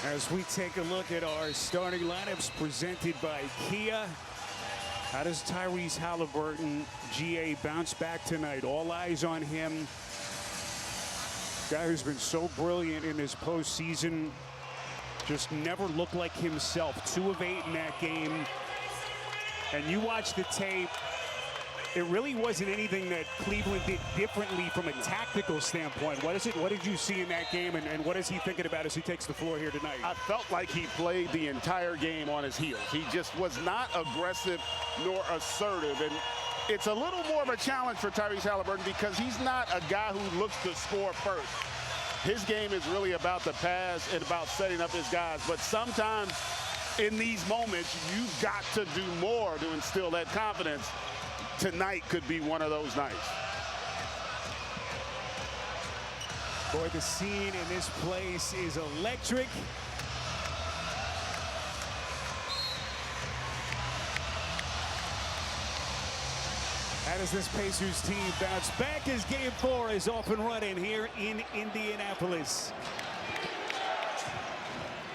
As we take a look at our starting lineups presented by Kia, how does Tyrese Halliburton, GA, bounce back tonight? All eyes on him. Guy who's been so brilliant in this postseason, just never looked like himself. 2 of 8 in that game. And you watch the tape, it really wasn't anything that Cleveland did differently from a tactical standpoint. What did you see in that game, and what is he thinking about as he takes the floor here tonight? I felt like he played the entire game on his heels. He just was not aggressive nor assertive. And it's a little more of a challenge for Tyrese Halliburton because he's not a guy who looks to score first. His game is really about the pass and about setting up his guys. But sometimes in these moments, you've got to do more to instill that confidence. Tonight could be one of those nights. Boy, the scene in this place is electric. How does this Pacers team bounce back as Game 4 is off and running here in Indianapolis?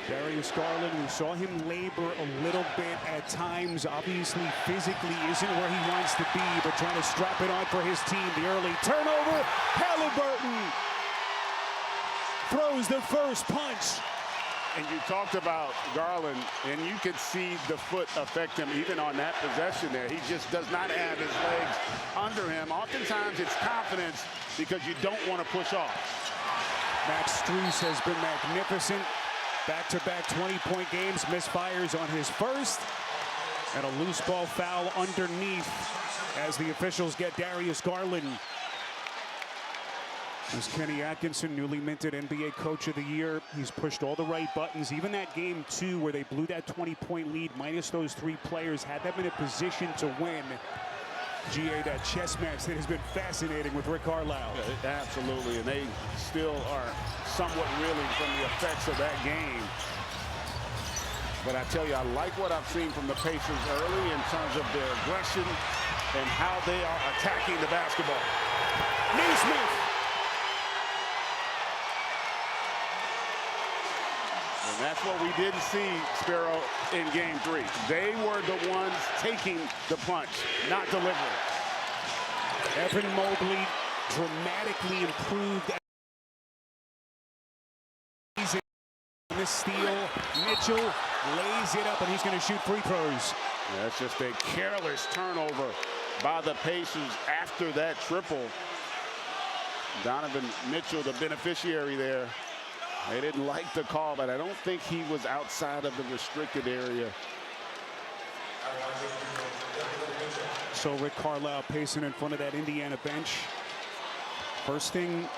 Darius Garland, we saw him labor a little bit at times. Obviously, physically isn't where he wants to be, but trying to strap it on for his team. The early turnover. Halliburton throws the first punch. And you talked about Garland, and you could see the foot affect him even on that possession there. He just does not have his legs under him. Oftentimes, it's confidence because you don't want to push off. Max Strus has been magnificent. Back-to-back 20-point games, misfires on his first, and a loose ball foul underneath as the officials get Darius Garland. As Kenny Atkinson, newly minted NBA Coach of the Year, he's pushed all the right buttons. Even that game 2 where they blew that 20-point lead, minus those 3 players, had them in a position to win. GA, that chess match that has been fascinating with Rick Carlisle. Yeah, absolutely, and they still are somewhat reeling from the effects of that game. But I tell you, I like what I've seen from the Pacers early in terms of their aggression and how they are attacking the basketball. Naismith. And that's what we didn't see, Sparrow, in Game 3. They were the ones taking the punch, not delivering. Evan Mobley dramatically improved. This steal, Mitchell lays it up, and he's going to shoot free throws. Yeah, that's just a careless turnover by the Pacers after that triple. Donovan Mitchell, the beneficiary there. They didn't like the call, but I don't think he was outside of the restricted area. So Rick Carlisle pacing in front of that Indiana bench. First thing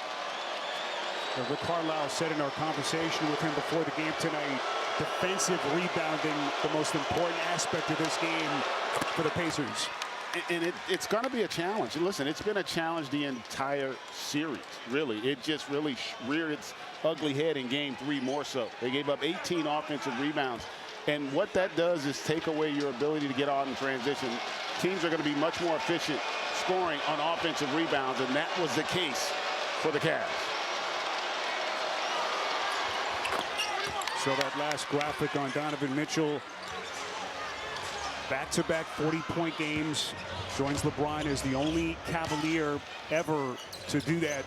that Rick Carlisle said in our conversation with him before the game tonight, defensive rebounding, the most important aspect of this game for the Pacers. And it's going to be a challenge. And listen, it's been a challenge the entire series, really. It just really reared its ugly head in Game 3 more so. They gave up 18 offensive rebounds. And what that does is take away your ability to get out in transition. Teams are going to be much more efficient scoring on offensive rebounds, and that was the case for the Cavs. So that last graphic on Donovan Mitchell, back-to-back 40-point games, joins LeBron as the only Cavalier ever to do that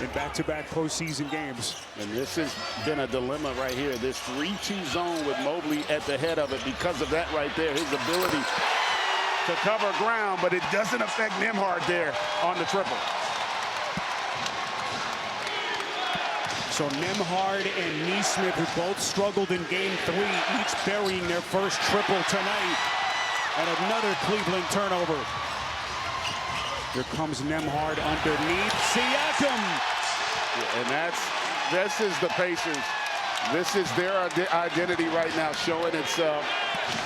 in back-to-back postseason games. And this has been a dilemma right here. This 3-2 zone with Mobley at the head of it because of that right there, his ability to cover ground, but it doesn't affect Nembhard there on the triple. So Nembhard and Naismith, who both struggled in Game 3, each burying their first triple tonight. And another Cleveland turnover. Here comes Nembhard underneath. Siakam. Yeah, and this is the Pacers. This is their identity right now, showing itself.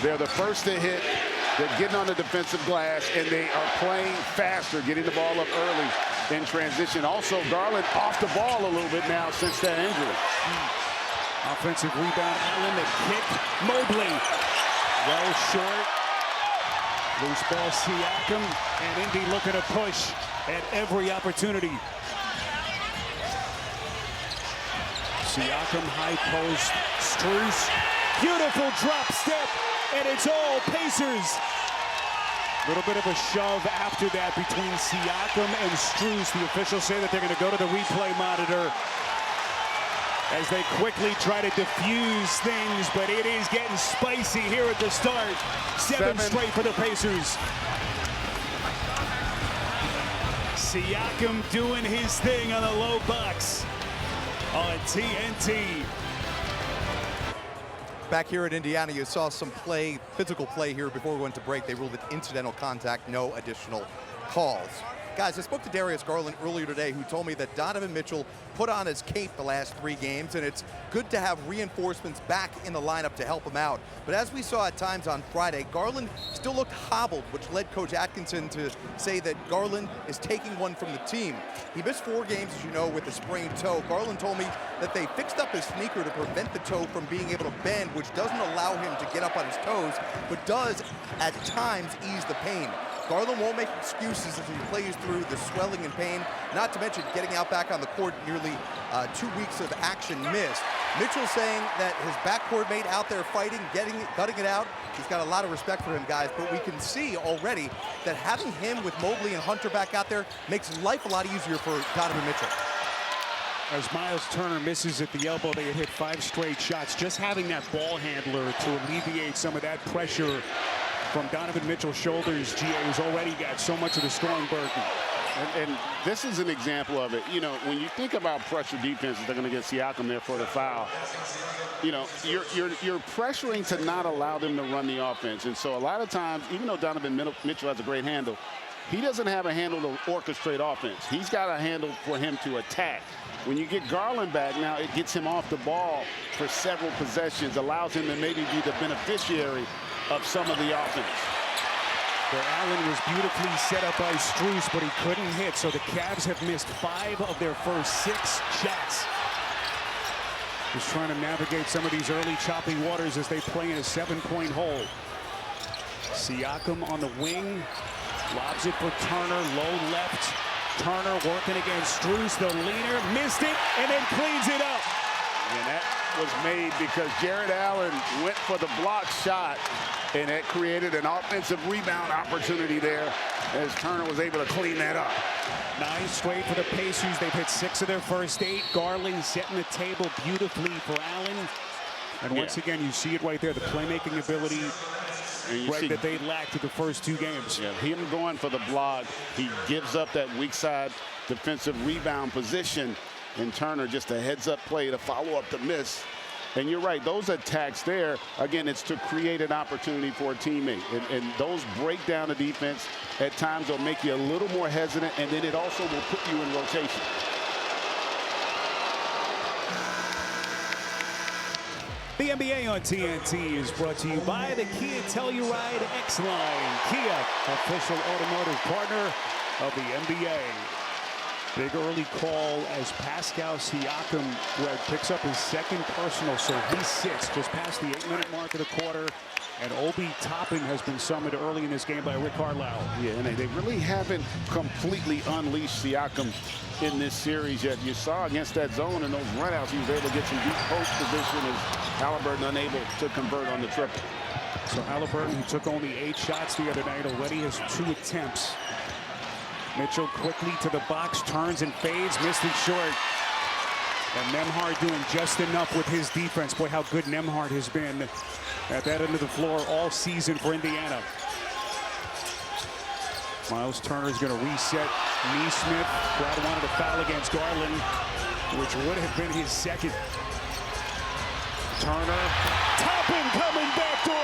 They're the first to hit. They're getting on the defensive glass, and they are playing faster, getting the ball up early in transition. Also, Garland off the ball a little bit now since that injury. Offensive rebound, Allen, the kick. Mobley, well short. Loose ball, Siakam, and Indy looking to push at every opportunity. Siakam, high post, Strus. Beautiful drop step, and it's all Pacers. A little bit of a shove after that between Siakam and Strus. The officials say that they're going to go to the replay monitor as they quickly try to diffuse things, but it is getting spicy here at the start. Seven straight for the Pacers. Siakam doing his thing on the low box on TNT. Back here at Indiana, you saw some play, physical play here before we went to break. They ruled it incidental contact, no additional calls. Guys, I spoke to Darius Garland earlier today, who told me that Donovan Mitchell put on his cape the last 3 games, and it's good to have reinforcements back in the lineup to help him out. But as we saw at times on Friday, Garland still looked hobbled, which led Coach Atkinson to say that Garland is taking one from the team. He missed 4 games, as you know, with a sprained toe. Garland told me that they fixed up his sneaker to prevent the toe from being able to bend, which doesn't allow him to get up on his toes, but does at times ease the pain. Garland won't make excuses as he plays through the swelling and pain, not to mention getting out back on the court, nearly 2 weeks of action missed. Mitchell saying that his backcourt mate out there fighting, gutting it out. He's got a lot of respect for him, guys, but we can see already that having him with Mobley and Hunter back out there makes life a lot easier for Donovan Mitchell. As Miles Turner misses at the elbow, they had hit 5 straight shots. Just having that ball handler to alleviate some of that pressure from Donovan Mitchell's shoulders, GA has already got so much of the scoring burden. And this is an example of it. You know, when you think about pressure defenses, they're going to get Siakam there for the foul. You know, you're pressuring to not allow them to run the offense. And so a lot of times, even though Donovan Mitchell has a great handle, he doesn't have a handle to orchestrate offense. He's got a handle for him to attack. When you get Garland back now, it gets him off the ball for several possessions, allows him to maybe be the beneficiary of some of the offense. Where Allen was beautifully set up by Strus, but he couldn't hit, so the Cavs have missed 5 of their first 6 shots. Just trying to navigate some of these early choppy waters as they play in a 7-point hole. Siakam on the wing, lobs it for Turner, low left. Turner working against Strus, the leaner, missed it, and then cleans it up. And that was made because Jared Allen went for the block shot, and it created an offensive rebound opportunity there as Turner was able to clean that up. 9 straight for the Pacers. They've hit 6 of their first 8. Garland setting the table beautifully for Allen. And once again, you see it right there, the playmaking ability that they lacked in the first 2 games. Yeah, him going for the block, he gives up that weak side defensive rebound position, and Turner just a heads-up play to follow up the miss. And you're right, those attacks there, again, it's to create an opportunity for a teammate. And those break down the defense at times will make you a little more hesitant, and then it also will put you in rotation. The NBA on TNT is brought to you by the Kia Telluride X-Line. Kia, official automotive partner of the NBA. Big early call as Pascal Siakam picks up his 2nd personal, so he sits just past the 8-minute mark of the quarter. And Obi Toppin has been summoned early in this game by Rick Carlisle. Yeah, and they really haven't completely unleashed Siakam in this series yet. You saw against that zone and those runouts, he was able to get some deep post position as Halliburton unable to convert on the triple. So Halliburton, who took only 8 shots the other night, already has 2 attempts. Mitchell quickly to the box, turns and fades, missed it short. And Nembhard doing just enough with his defense. Boy, how good Nembhard has been at that end of the floor all season for Indiana. Miles Turner is going to reset Neesmith. Brad wanted a foul against Garland, which would have been his 2nd. Turner, Toppin coming backdoor.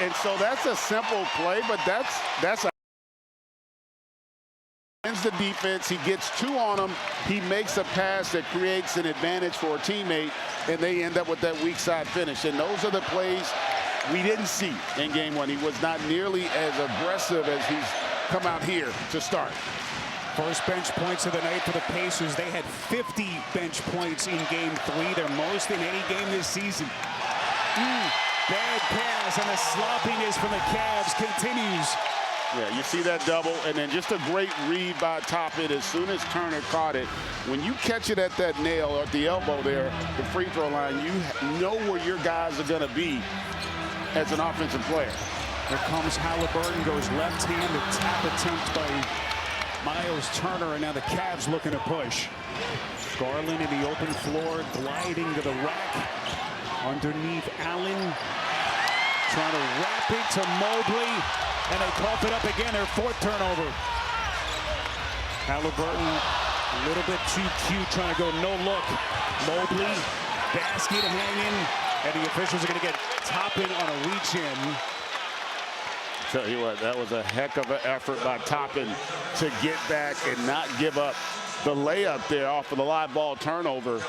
And so that's a simple play, but that's a wins the defense. He gets 2 on him. He makes a pass that creates an advantage for a teammate, and they end up with that weak side finish. And those are the plays we didn't see in game 1. He was not nearly as aggressive as he's come out here to start. First bench points of the night for the Pacers. They had 50 bench points in game 3, their most in any game this season. Bad pass, and the sloppiness from the Cavs continues Yeah, you see that double, and then just a great read by Toppin as soon as Turner caught it. When you catch it at that nail or at the elbow there, the free throw line, you know where your guys are going to be as an offensive player. Here comes Halliburton, goes left hand, a tap attempt by Miles Turner, and now the Cavs looking to push. Garland in the open floor, gliding to the rack. Underneath Allen, trying to wrap it to Mobley, and they cough it up again, their fourth turnover. Halliburton, a little bit too cute, trying to go no look. Mobley, basket hanging, and the officials are going to get Toppin on a reach-in. Tell you what, that was a heck of an effort by Toppin to get back and not give up the layup there off of the live ball turnover.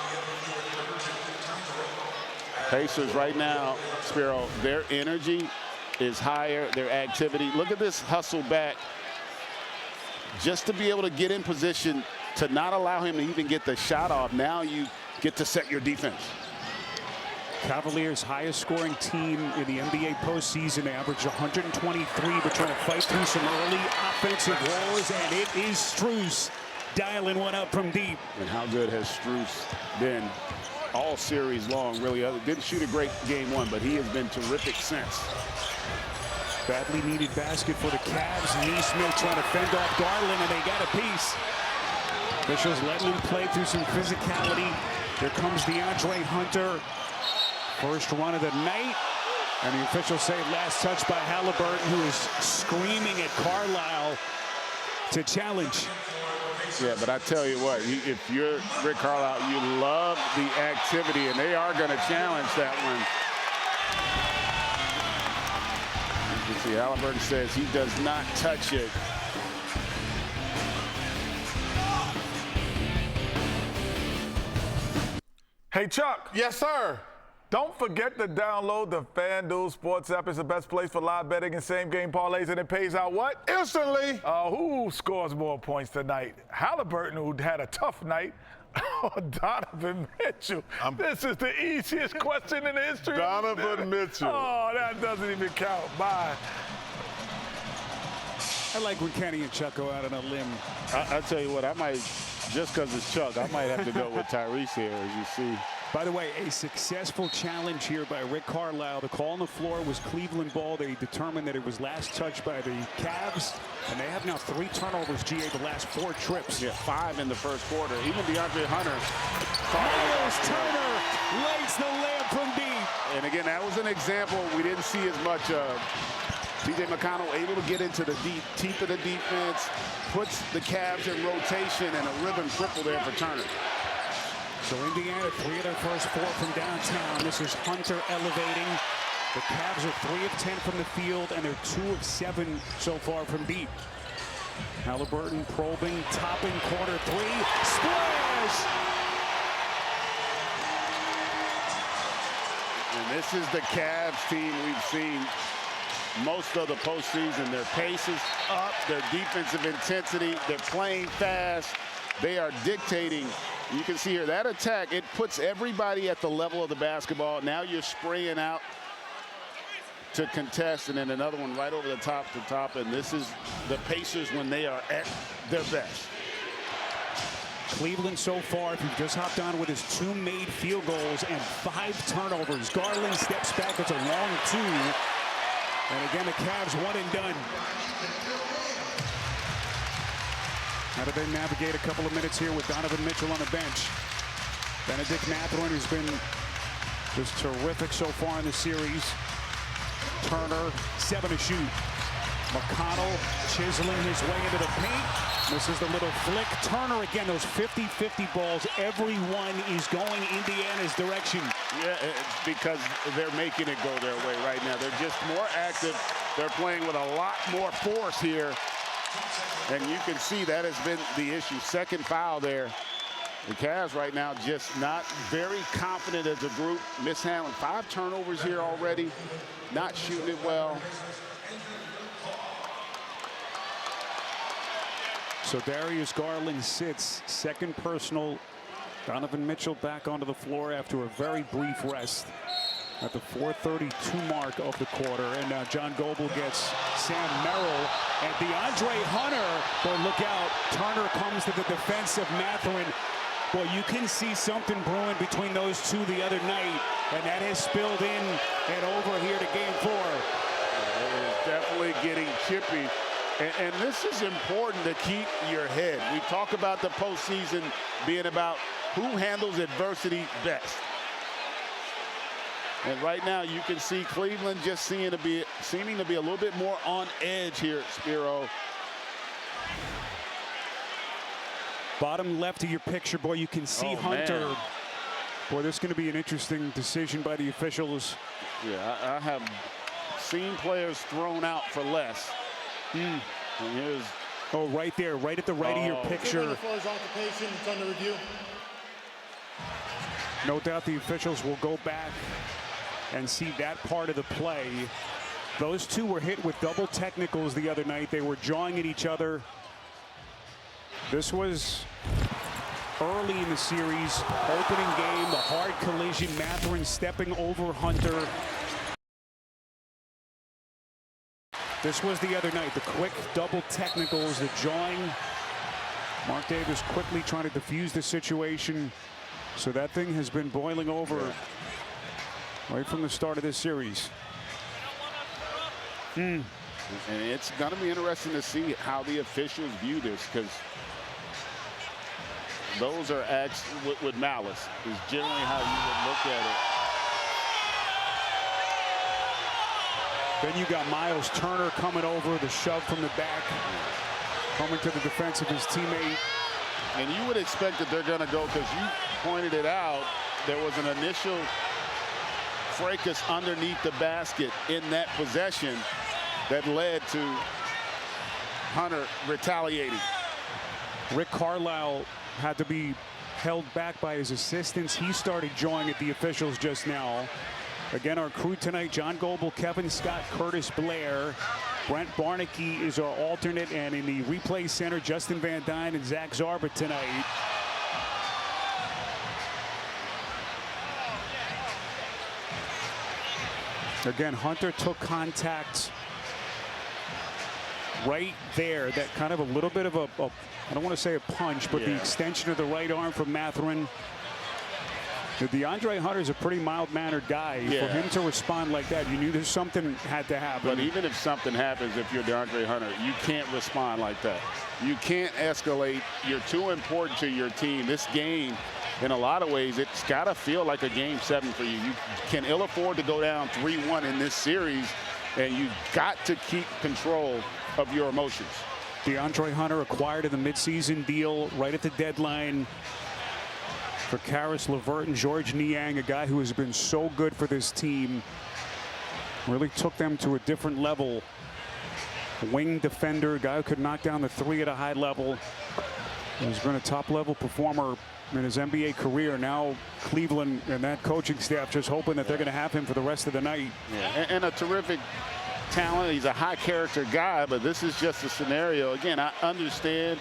Pacers right now, Spiro, their energy is higher, their activity. Look at this hustle back just to be able to get in position to not allow him to even get the shot off. Now you get to set your defense. Cavaliers, highest scoring team in the NBA postseason. They average 123, but trying to fight through some early offensive wars, and it is Strus dialing one up from deep. And how good has Strus been all series long, really? Didn't shoot a great game one, but he has been terrific since. Badly needed basket for the Cavs. Neesmith trying to fend off Garland, and they got a piece. Officials letting him play through some physicality. Here comes DeAndre Hunter. First run of the night, and the officials say last touch by Halliburton, who is screaming at Carlisle to challenge. Yeah, but I tell you what, if you're Rick Carlisle, you love the activity, and they are going to challenge that one. You can see Halliburton says he does not touch it. Hey, Chuck. Yes, sir. Don't forget to download the FanDuel Sports app. It's the best place for live betting and same-game parlays, and it pays out what? Instantly. Who scores more points tonight? Halliburton, who had a tough night, or Donovan Mitchell? This is the easiest question in the history. Donovan Mitchell. Oh, that doesn't even count. Bye. I like when Kenny and Chuck go out on a limb. I tell you what, I might, just because it's Chuck, I might have to go with Tyrese here, as you see. By the way, a successful challenge here by Rick Carlisle. The call on the floor was Cleveland ball. They determined that it was last touched by the Cavs, and they have now 3 turnovers, GA, the last 4 trips. Yeah, 5 in the first quarter. Even DeAndre Hunter. Miles Turner lights the layup from deep. And again, that was an example we didn't see as much of. T.J. McConnell able to get into the teeth of the defense, puts the Cavs in rotation, and a rhythm triple there for Turner. So Indiana, 3 of their first 4 from downtown. This is Hunter elevating. The Cavs are 3 of 10 from the field, and they're 2 of 7 so far from deep. Halliburton probing, Toppin, corner 3, splash! And this is the Cavs team we've seen most of the postseason. Their pace is up, their defensive intensity, they're playing fast. They are dictating. You can see here that attack, it puts everybody at the level of the basketball. Now you're spraying out to contest, and then another one right over the top to top. And this is the Pacers when they are at their best. Cleveland so far, if you've just hopped on with his 2 made field goals and 5 turnovers. Garland steps back, it's a long 2. And again, the Cavs 1 and done. How do they navigate a couple of minutes here with Donovan Mitchell on the bench? Benedict Mathurin, who's been just terrific so far in the series. Turner, 7 to shoot. McConnell chiseling his way into the paint. Misses the little flick. Turner again, those 50-50 balls. Everyone is going Indiana's direction. Yeah, it's because they're making it go their way right now. They're just more active. They're playing with a lot more force here. And you can see that has been the issue. Second foul there. The Cavs right now just not very confident as a group. Mishandling 5 turnovers here already. Not shooting it well. So Darius Garland sits, second personal. Donovan Mitchell back onto the floor after a very brief rest. at the 4:32 mark of the quarter. And now John Goble gets Sam Merrill and DeAndre Hunter. But look out, Turner comes to the defense of Mathurin. Well, you can see something brewing between those two the other night, and that has spilled in and over here to game 4. It is definitely getting chippy. And this is important to keep your head. We talk about the postseason being about who handles adversity best. And right now, you can see Cleveland just seeming to be a little bit more on edge here, Spiro. Bottom left of your picture, boy, you can see Hunter. Man. Boy, this is going to be an interesting decision by the officials. Yeah, I have seen players thrown out for less. And here's right there, right at the right of your picture. It's under review. No doubt the officials will go back and see that part of the play. Those two were hit with double technicals the other night. They were jawing at each other. This was early in the series, opening game, the hard collision, Mathurin stepping over Hunter. This was the other night, the quick double technicals, the jawing. Mark Davis quickly trying to defuse the situation. So that thing has been boiling over right from the start of this series. And it's going to be interesting to see how the officials view this, because those are acts with malice is generally how you would look at it. Then you got Miles Turner coming over, the shove from the back, coming to the defense of his teammate. And you would expect that they're going to go, because you pointed it out, there was an initial fracas underneath the basket in that possession that led to Hunter retaliating. Rick Carlisle had to be held back by his assistants. He started jawing at the officials just now. Again, our crew tonight, John Goble, Kevin Scott, Curtis Blair. Brent Barnaky is our alternate, and in the replay center, Justin Van Dyne and Zach Zarba tonight. Again, Hunter took contact right there. That kind of a little bit of a I don't want to say a punch, but the extension of the right arm from Mathurin. DeAndre Hunter's a pretty mild-mannered guy. For him to respond like that, you knew there's something had to happen. But even if something happens, if you're DeAndre Hunter, you can't respond like that. You can't escalate. You're too important to your team. This game, in a lot of ways, it's got to feel like a Game 7 for you. You can ill afford to go down 3-1 in this series, and you've got to keep control of your emotions. DeAndre Hunter acquired in the midseason deal right at the deadline for Karis LeVert and George Niang, a guy who has been so good for this team. Really took them to a different level. Wing defender, guy who could knock down the three at a high level. He's been a top-level performer in his NBA career. Now Cleveland and that coaching staff just hoping that they're going to have him for the rest of the night. And a terrific talent. He's a high-character guy, but this is just a scenario. Again, I understand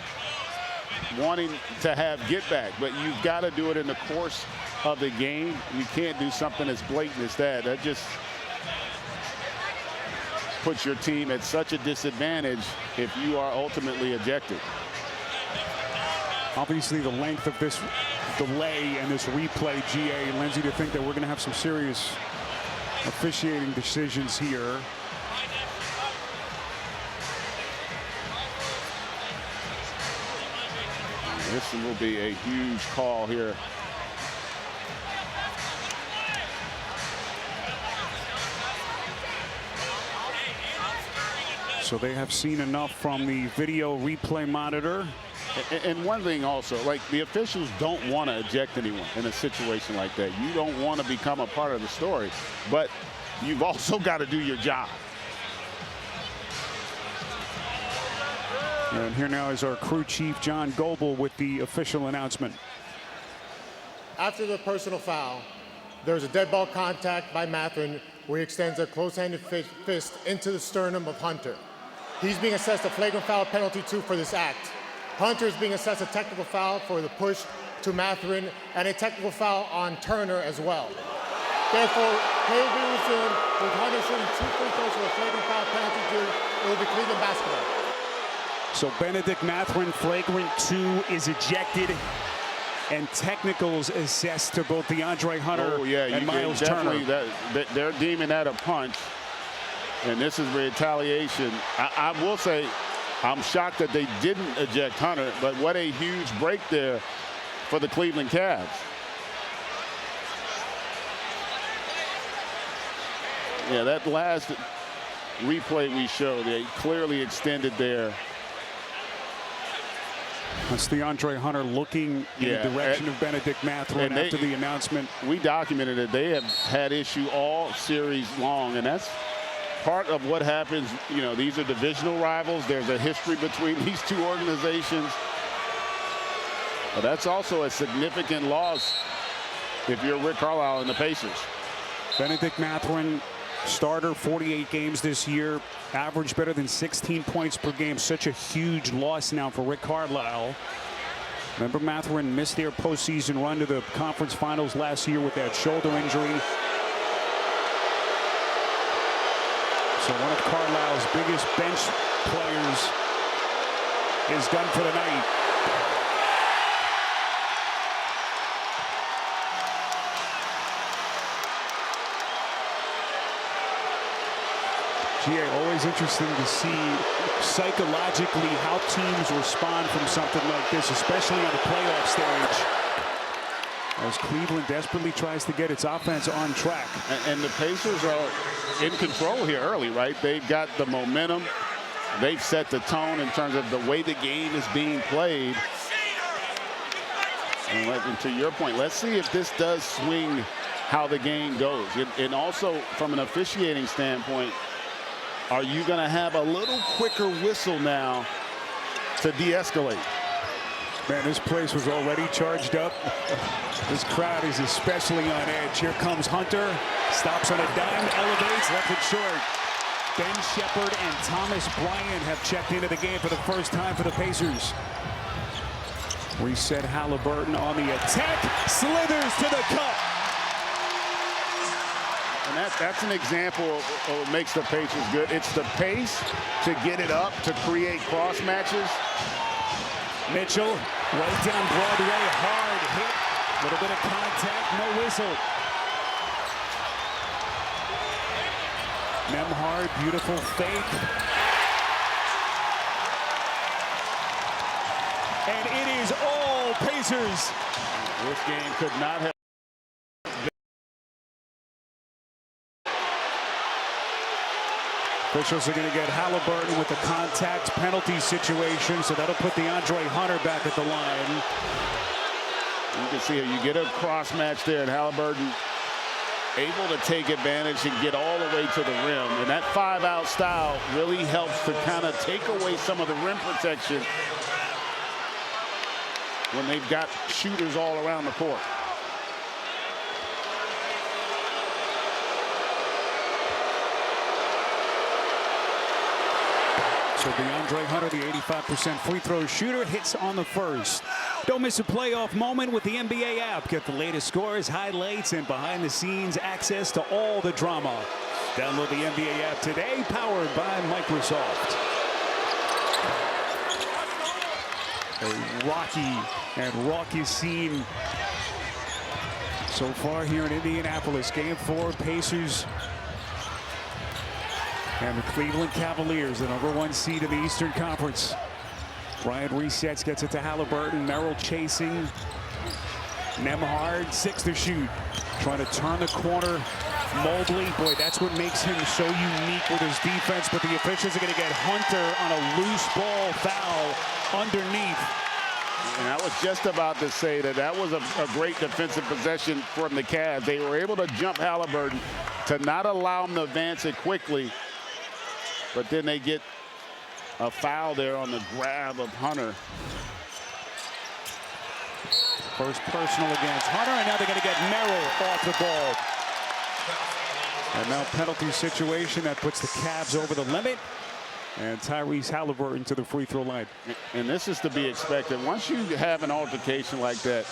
wanting to have get back, but you've got to do it in the course of the game. You can't do something as blatant as that. That just puts your team at such a disadvantage if you are ultimately ejected. Obviously, the length of this delay and this replay, GA, lends you to think that we're going to have some serious officiating decisions here. This will be a huge call here. So they have seen enough from the video replay monitor. And one thing also, like, the officials don't want to eject anyone in a situation like that. You don't want to become a part of the story, but you've also got to do your job. And here now is our crew chief, John Goble, with the official announcement. After the personal foul, there was a dead ball contact by Mathurin where he extends a close-handed fist into the sternum of Hunter. He's being assessed a flagrant foul penalty 2 for this act. Hunter is being assessed a technical foul for the push to Mathurin and a technical foul on Turner as well. Therefore, play will be resumed with Hunter shooting 2 free throws for a flagrant foul penalty due. It will be Cleveland basketball. So Benedict Mathurin, flagrant 2, is ejected, and technicals assessed to both DeAndre Hunter and Miles Turner. They're deeming that a punch, and this is retaliation. I will say, I'm shocked that they didn't eject Hunter, but what a huge break there for the Cleveland Cavs. Yeah, that last replay we showed, they clearly extended there. That's DeAndre Hunter looking in the direction of Benedict Mathurin after the announcement. We documented it. They have had issue all series long, and that's part of what happens. You know, these are divisional rivals. There's a history between these two organizations. But that's also a significant loss if you're Rick Carlisle and the Pacers. Benedict Mathurin, starter, 48 games this year, averaged better than 16 points per game. Such a huge loss now for Rick Carlisle. Remember, Mathurin missed their postseason run to the conference finals last year with that shoulder injury. So one of Carlisle's biggest bench players is done for the night. GA, always interesting to see psychologically how teams respond from something like this, especially on the playoff stage, as Cleveland desperately tries to get its offense on track. And the Pacers are in control here early, right? They've got the momentum. They've set the tone in terms of the way the game is being played. And to your point, let's see if this does swing how the game goes. And also, from an officiating standpoint, are you going to have a little quicker whistle now to de-escalate? Man, this place was already charged up. This crowd is especially on edge. Here comes Hunter. Stops on a dime, elevates, left it short. Ben Shepherd and Thomas Bryant have checked into the game for the first time for the Pacers. Reset Halliburton on the attack. Slithers to the cup. And that's an example of what makes the Pacers good. It's the pace to get it up, to create cross matches. Mitchell, right down Broadway, hard hit. A little bit of contact, no whistle. Nembhard, beautiful fake. And it is all Pacers. This game could not have. Officials are going to get Halliburton with the contact penalty situation, so that'll put DeAndre Hunter back at the line. You can see you get a cross match there, and Halliburton able to take advantage and get all the way to the rim. And that 5-out style really helps to kind of take away some of the rim protection when they've got shooters all around the court. So DeAndre Hunter, the 85% free throw shooter, hits on the first. Don't miss a playoff moment with the NBA app. Get the latest scores, highlights, and behind-the-scenes access to all the drama. Download the NBA app today, powered by Microsoft. A rocky and raucous scene so far here in Indianapolis. Game 4, Pacers and the Cleveland Cavaliers, the #1 seed in the Eastern Conference. Bryant resets, gets it to Halliburton. Merrill chasing. Nembhard, 6 to shoot. Trying to turn the corner. Mobley, boy, that's what makes him so unique with his defense. But the officials are going to get Hunter on a loose ball foul underneath. And I was just about to say that was a great defensive possession from the Cavs. They were able to jump Halliburton to not allow him to advance it quickly. But then they get a foul there on the grab of Hunter. First personal against Hunter, and now they're going to get Merrill off the ball. And now penalty situation that puts the Cavs over the limit. And Tyrese Halliburton to the free throw line. And this is to be expected. Once you have an altercation like that,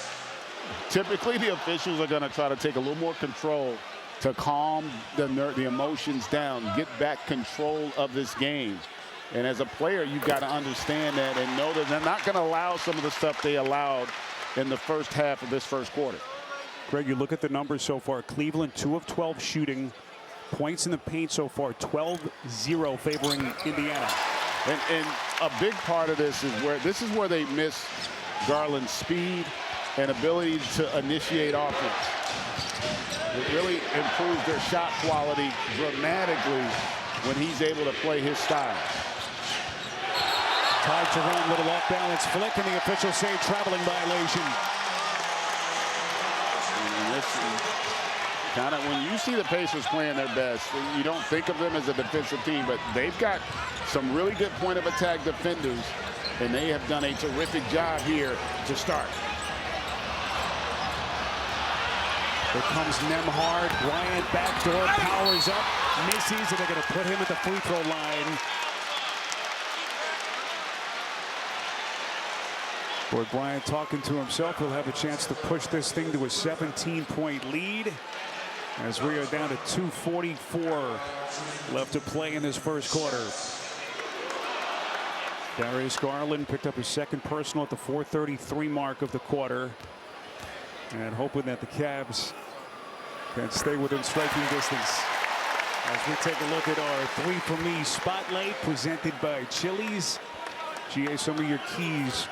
typically the officials are going to try to take a little more control to calm the emotions down, get back control of this game. And as a player, you've got to understand that and know that they're not going to allow some of the stuff they allowed in the first half of this first quarter. Greg, you look at the numbers so far. Cleveland 2 of 12 shooting. Points in the paint so far 12-0 favoring Indiana. And a big part of this is where they miss Garland's speed and ability to initiate offense. It really improves their shot quality dramatically when he's able to play his style. Ty Jerome, little off-balance flick, and the officials say traveling violation. And this kind of, when you see the Pacers playing their best, you don't think of them as a defensive team, but they've got some really good point of attack defenders, and they have done a terrific job here to start. Here comes Nembhard. Bryant backdoor, powers up, misses, and they're going to put him at the free throw line. Boy, Bryant talking to himself. He'll have a chance to push this thing to a 17-point lead as we are down to 2:44 left to play in this first quarter. Darius Garland picked up his second personal at the 4:33 mark of the quarter, and hoping that the Cavs can stay within striking distance. As we take a look at our 3 for Me spotlight presented by Chili's. GA, some of your keys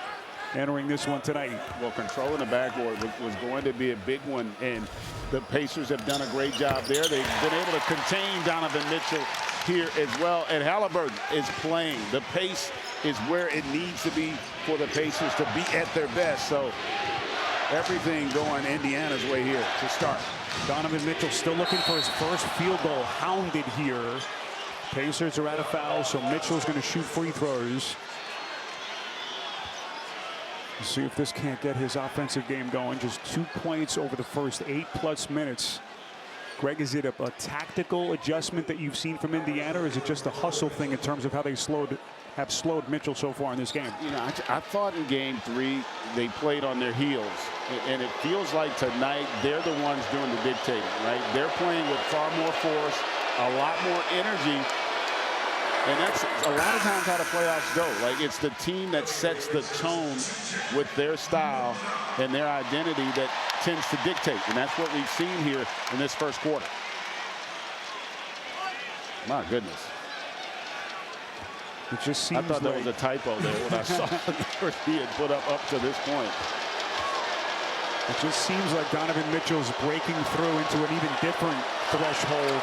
entering this one tonight. Well, controlling the backboard was going to be a big one, and the Pacers have done a great job there. They've been able to contain Donovan Mitchell here as well, and Halliburton is playing. The pace is where it needs to be for the Pacers to be at their best. So everything going Indiana's way here to start. Donovan Mitchell still looking for his first field goal, hounded here. Pacers are out of fouls, so Mitchell's going to shoot free throws. See if this can't get his offensive game going. Just 2 points over the first 8+ minutes. Greg, is it a tactical adjustment that you've seen from Indiana, or is it just a hustle thing in terms of how they have slowed Mitchell so far in this game? You know, I thought in game 3 they played on their heels, and it feels like tonight they're the ones doing the dictating, right? They're playing with far more force, a lot more energy. And that's a lot of times how the playoffs go. Like, it's the team that sets the tone with their style and their identity that tends to dictate. And that's what we've seen here in this first quarter. My goodness. It just seems I thought that was a typo there when I saw the number he had put up to this point. It just seems like Donovan Mitchell's breaking through into an even different threshold.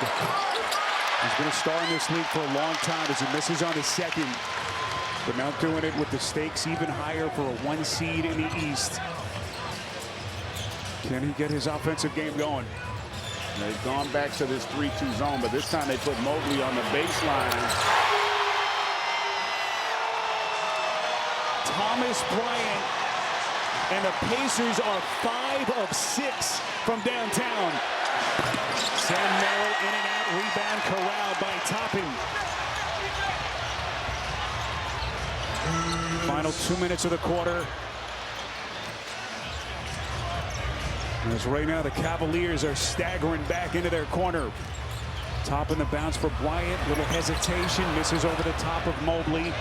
He's been a star in this league for a long time as he misses on his second, but now doing it with the stakes even higher for a 1 seed in the East. Can he get his offensive game going? They've gone back to this 3-2 zone, but this time they put Mobley on the baseline. Thomas Bryant, and the Pacers are 5 of 6 from downtown. Sam Merrill in and out, rebound corralled by Toppin. Final 2 minutes of the quarter. As right now the Cavaliers are staggering back into their corner. Toppin the bounce for Bryant, little hesitation, misses over the top of Mobley.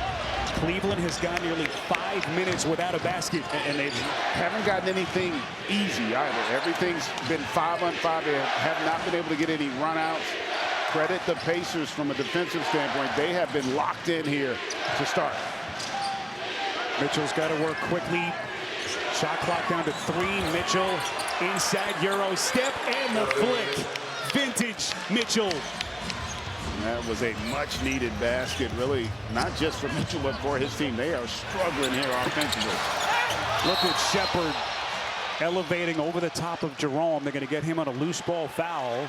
Cleveland has gone nearly 5 minutes without a basket. And they haven't gotten anything easy either. Everything's been 5-on-5. They have not been able to get any runouts. Credit the Pacers from a defensive standpoint. They have been locked in here to start. Mitchell's got to work quickly. Shot clock down to 3. Mitchell inside Euro step and the flick. Vintage Mitchell. That was a much-needed basket, really, not just for Mitchell, but for his team. They are struggling here offensively. Look at Shepherd elevating over the top of Jerome. They're going to get him on a loose ball foul.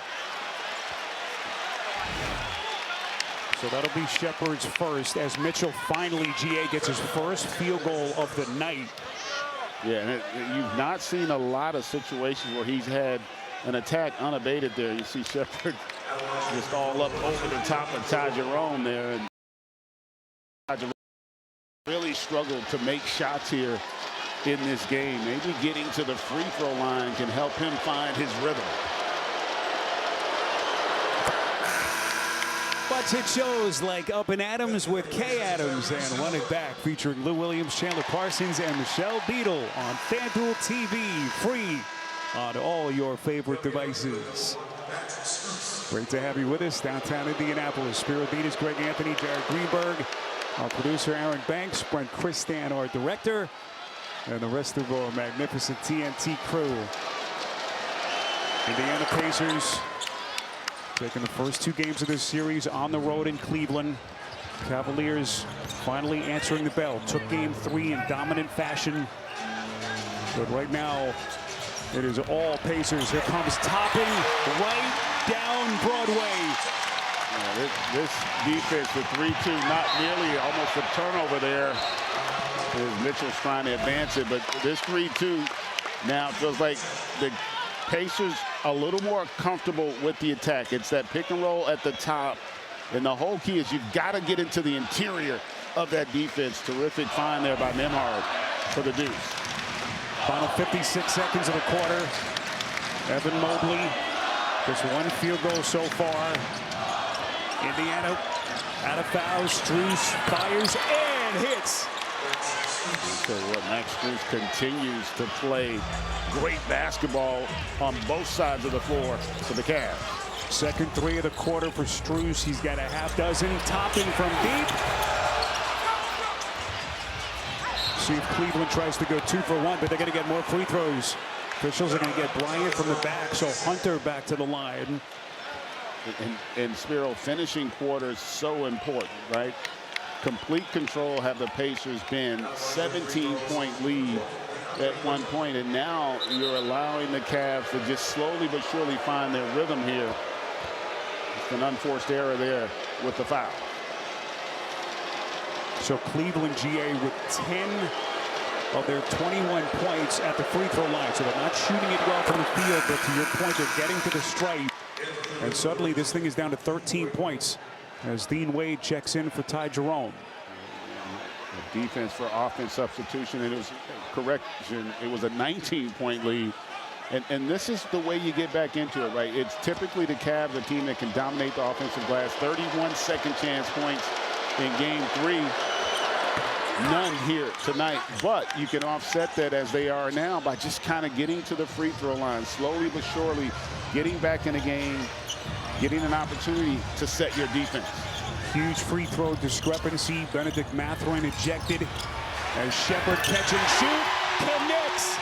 So that'll be Shepherd's first as Mitchell finally, GA, gets his first field goal of the night. Yeah, and you've not seen a lot of situations where he's had an attack unabated there. You see Shepherd just all up over the top of Ty Jerome there. And Ty Jerome really struggled to make shots here in this game. Maybe getting to the free throw line can help him find his rhythm. watch hit shows like Up and Adams with Kay Adams and Run It Back featuring Lou Williams, Chandler Parsons, and Michelle Beadle on FanDuel TV, free on all your favorite devices. Great to have you with us downtown Indianapolis. Spiro Venus, Greg Anthony, Jared Greenberg, our producer Aaron Banks, Brent Christan, our director, and the rest of our magnificent TNT crew. Indiana Pacers taking the first 2 games of this series on the road in Cleveland. Cavaliers finally answering the bell. Took game 3 in dominant fashion. But right now, it is all Pacers. Here comes Toppin right down Broadway. Yeah, this defense, the 3-2, not nearly almost a turnover there. As Mitchell's trying to advance it, but this 3-2 now feels like the Pacers a little more comfortable with the attack. It's that pick and roll at the top. And the whole key is you've got to get into the interior of that defense. Terrific find there by Nembhard for the deuce. Final 56 seconds of the quarter. Evan Mobley, just 1 field goal so far. Indiana out of fouls. Strus fires and hits. So what, Max Strus continues to play great basketball on both sides of the floor for the Cavs. Second 3 of the quarter for Strus. He's got a half dozen. Topping from deep. See if Cleveland tries to go 2 for 1, but they're going to get more free throws. Officials are going to get Bryant from the back, so Hunter back to the line. And Spiro, finishing quarters so important, right? Complete control have the Pacers been. 17-point lead at one point, and now you're allowing the Cavs to just slowly but surely find their rhythm here. It's an unforced error there with the foul. So Cleveland, GA, with 10 of their 21 points at the free throw line. So they're not shooting it well from the field, but to your point, they're getting to the stripe. And suddenly this thing is down to 13 points as Dean Wade checks in for Ty Jerome. Defense for offense substitution, and it was correction. It was a 19-point lead. And this is the way you get back into it, right? It's typically the Cavs, a team that can dominate the offensive glass. 31 second chance points in game 3. None here tonight, but you can offset that as they are now by just kind of getting to the free throw line, slowly but surely getting back in the game, getting an opportunity to set your defense. Huge free throw discrepancy. Benedict Mathurin ejected as Shepard catch and shoot connects.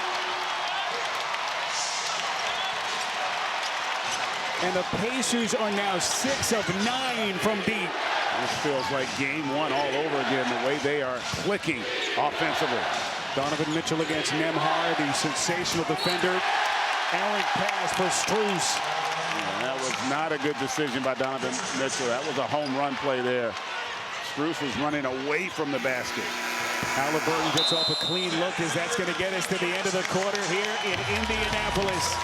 And the Pacers are now 6 of 9 from deep. This feels like game 1 all over again, the way they are clicking offensively. Donovan Mitchell against Nembhard, the sensational defender. Errant pass for Strus. Yeah, that was not a good decision by Donovan Mitchell. That was a home run play there. Strus was running away from the basket. Halliburton gets off a clean look as that's going to get us to the end of the quarter here in Indianapolis.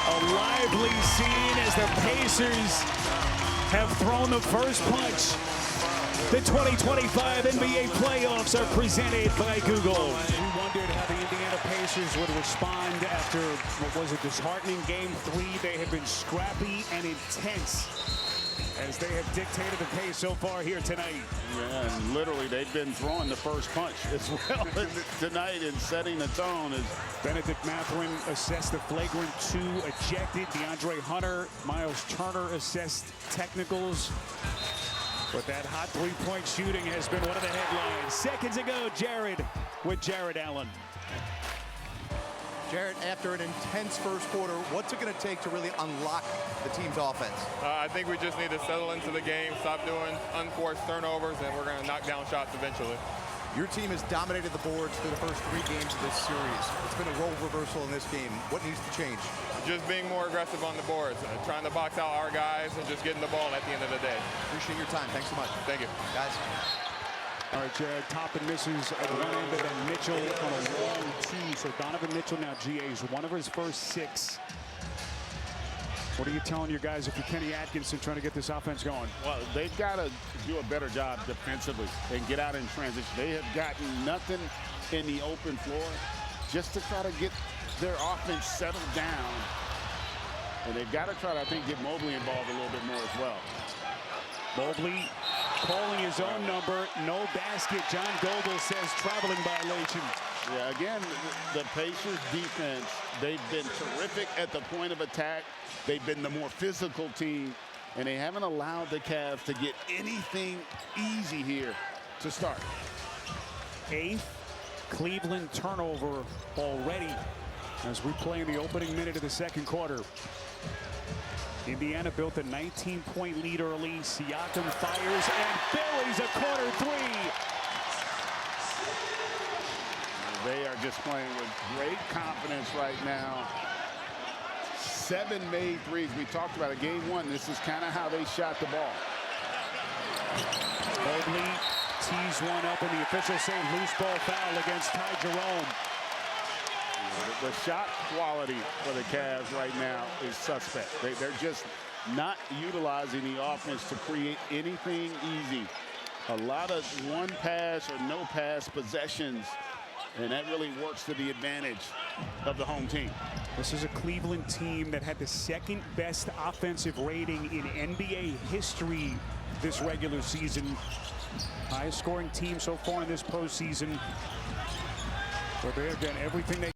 A lively scene as the Pacers have thrown the first punch. The 2025 NBA playoffs are presented by Google. We wondered how the Indiana Pacers would respond after what was a disheartening game 3. They have been scrappy and intense as they have dictated the pace so far here tonight. Yeah, and literally they've been throwing the first punch as well tonight and setting the tone. As Benedict Mathurin assessed the flagrant 2, ejected. DeAndre Hunter, Miles Turner assessed technicals. But that hot 3-point shooting has been one of the headlines. Seconds ago, Jared with Jared Allen. Jared, after an intense first quarter, what's it going to take to really unlock the team's offense? I think we just need to settle into the game, stop doing unforced turnovers, and we're going to knock down shots eventually. Your team has dominated the boards through the first 3 games of this series. It's been a role reversal in this game. What needs to change? Just being more aggressive on the boards, trying to box out our guys, and just getting the ball at the end of the day. Appreciate your time. Thanks so much. Thank you. Guys. All right, Jared, Toppin misses at one end, but then Mitchell on a long 2. So Donovan Mitchell now GA's one of his first 6. What are you telling your guys if you're Kenny Atkinson trying to get this offense going? well, they've got to do a better job defensively and get out in transition. They have gotten nothing in the open floor just to try to get their offense settled down And they've got to try to, I think, get Mobley involved a little bit more as well. Mobley calling his own number. No basket. John Goble says traveling violation. Yeah, again, the Pacers defense, they've been terrific at the point of attack. They've been the more physical team, and they haven't allowed the Cavs to get anything easy here to start. 8th Cleveland turnover already as we play in the opening minute of the second quarter. Indiana built a 19-point lead early. Siakam fires and buries a corner three. They are just playing with great confidence right now. 7 made threes. We talked about it. Game 1, this is kind of how they shot the ball. Mobley tees one up, and the officials say loose ball foul against Ty Jerome. The shot quality for the Cavs right now is suspect. They're just not utilizing the offense to create anything easy. A lot of one pass or no pass possessions, and that really works to the advantage of the home team. This is a Cleveland team that had the 2nd best offensive rating in NBA history this regular season. Highest scoring team so far in this postseason. But they have done everything they.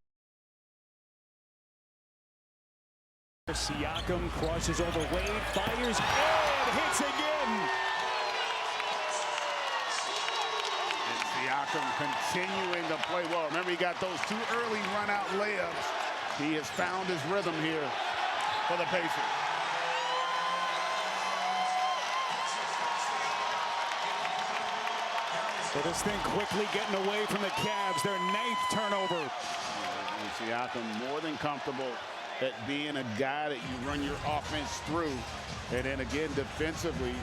Siakam crosses over Wade, fires, and hits again. And Siakam continuing to play well. Remember, he got those 2 early run-out layups. He has found his rhythm here for the Pacers. So this thing quickly getting away from the Cavs. Their 9th turnover. And Siakam more than comfortable at being a guy that you run your offense through. And then again, defensively,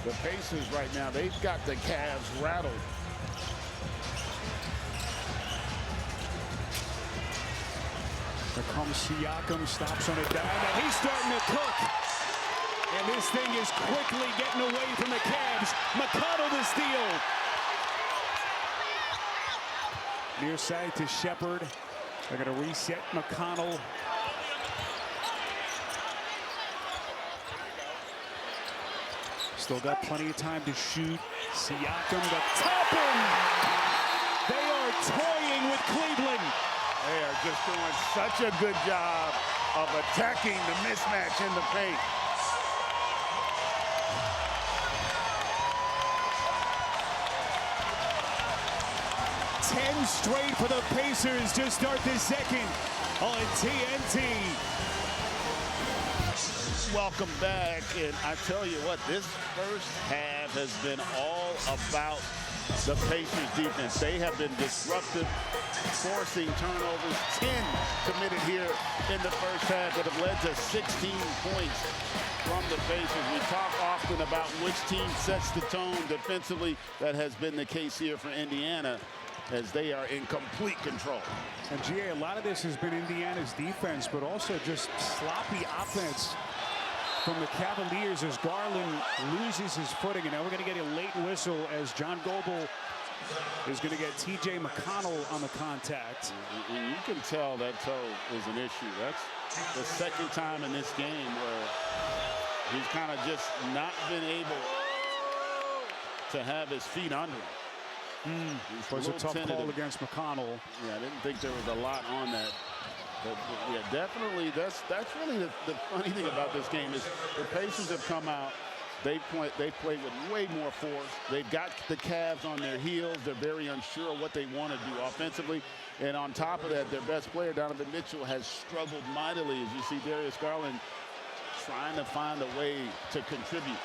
the Pacers right now, they've got the Cavs rattled. Here comes Siakam, stops on a dime, and he's starting to cook. And this thing is quickly getting away from the Cavs. McConnell the steal. Near side to Shepard. They're going to reset McConnell. Still got plenty of time to shoot. Siakam to top him. They are toying with Cleveland. They are just doing such a good job of attacking the mismatch in the paint. Ten straight for the Pacers to start this second on TNT. Welcome back, and I tell you what, this first half has been all about the Pacers defense. They have been disruptive, forcing turnovers, 10 committed here in the first half that have led to 16 points from the Pacers. We talk often about which team sets the tone defensively. That has been the case here for Indiana, as they are in complete control. And GA, a lot of this has been Indiana's defense, but also just sloppy offense from the Cavaliers as Garland loses his footing. And now we're going to get a late whistle as John Goble is going to get TJ McConnell on the contact. And you can tell that toe is an issue. That's the second time in this game where he's kind of just not been able to have his feet under him. Was a tough call against McConnell. Yeah, I didn't think there was a lot on that. But yeah, definitely, that's really the funny thing about this game is the Pacers have come out. They played with way more force. They've got the Cavs on their heels. They're very unsure of what they want to do offensively. And on top of that, their best player, Donovan Mitchell, has struggled mightily, as you see Darius Garland trying to find a way to contribute.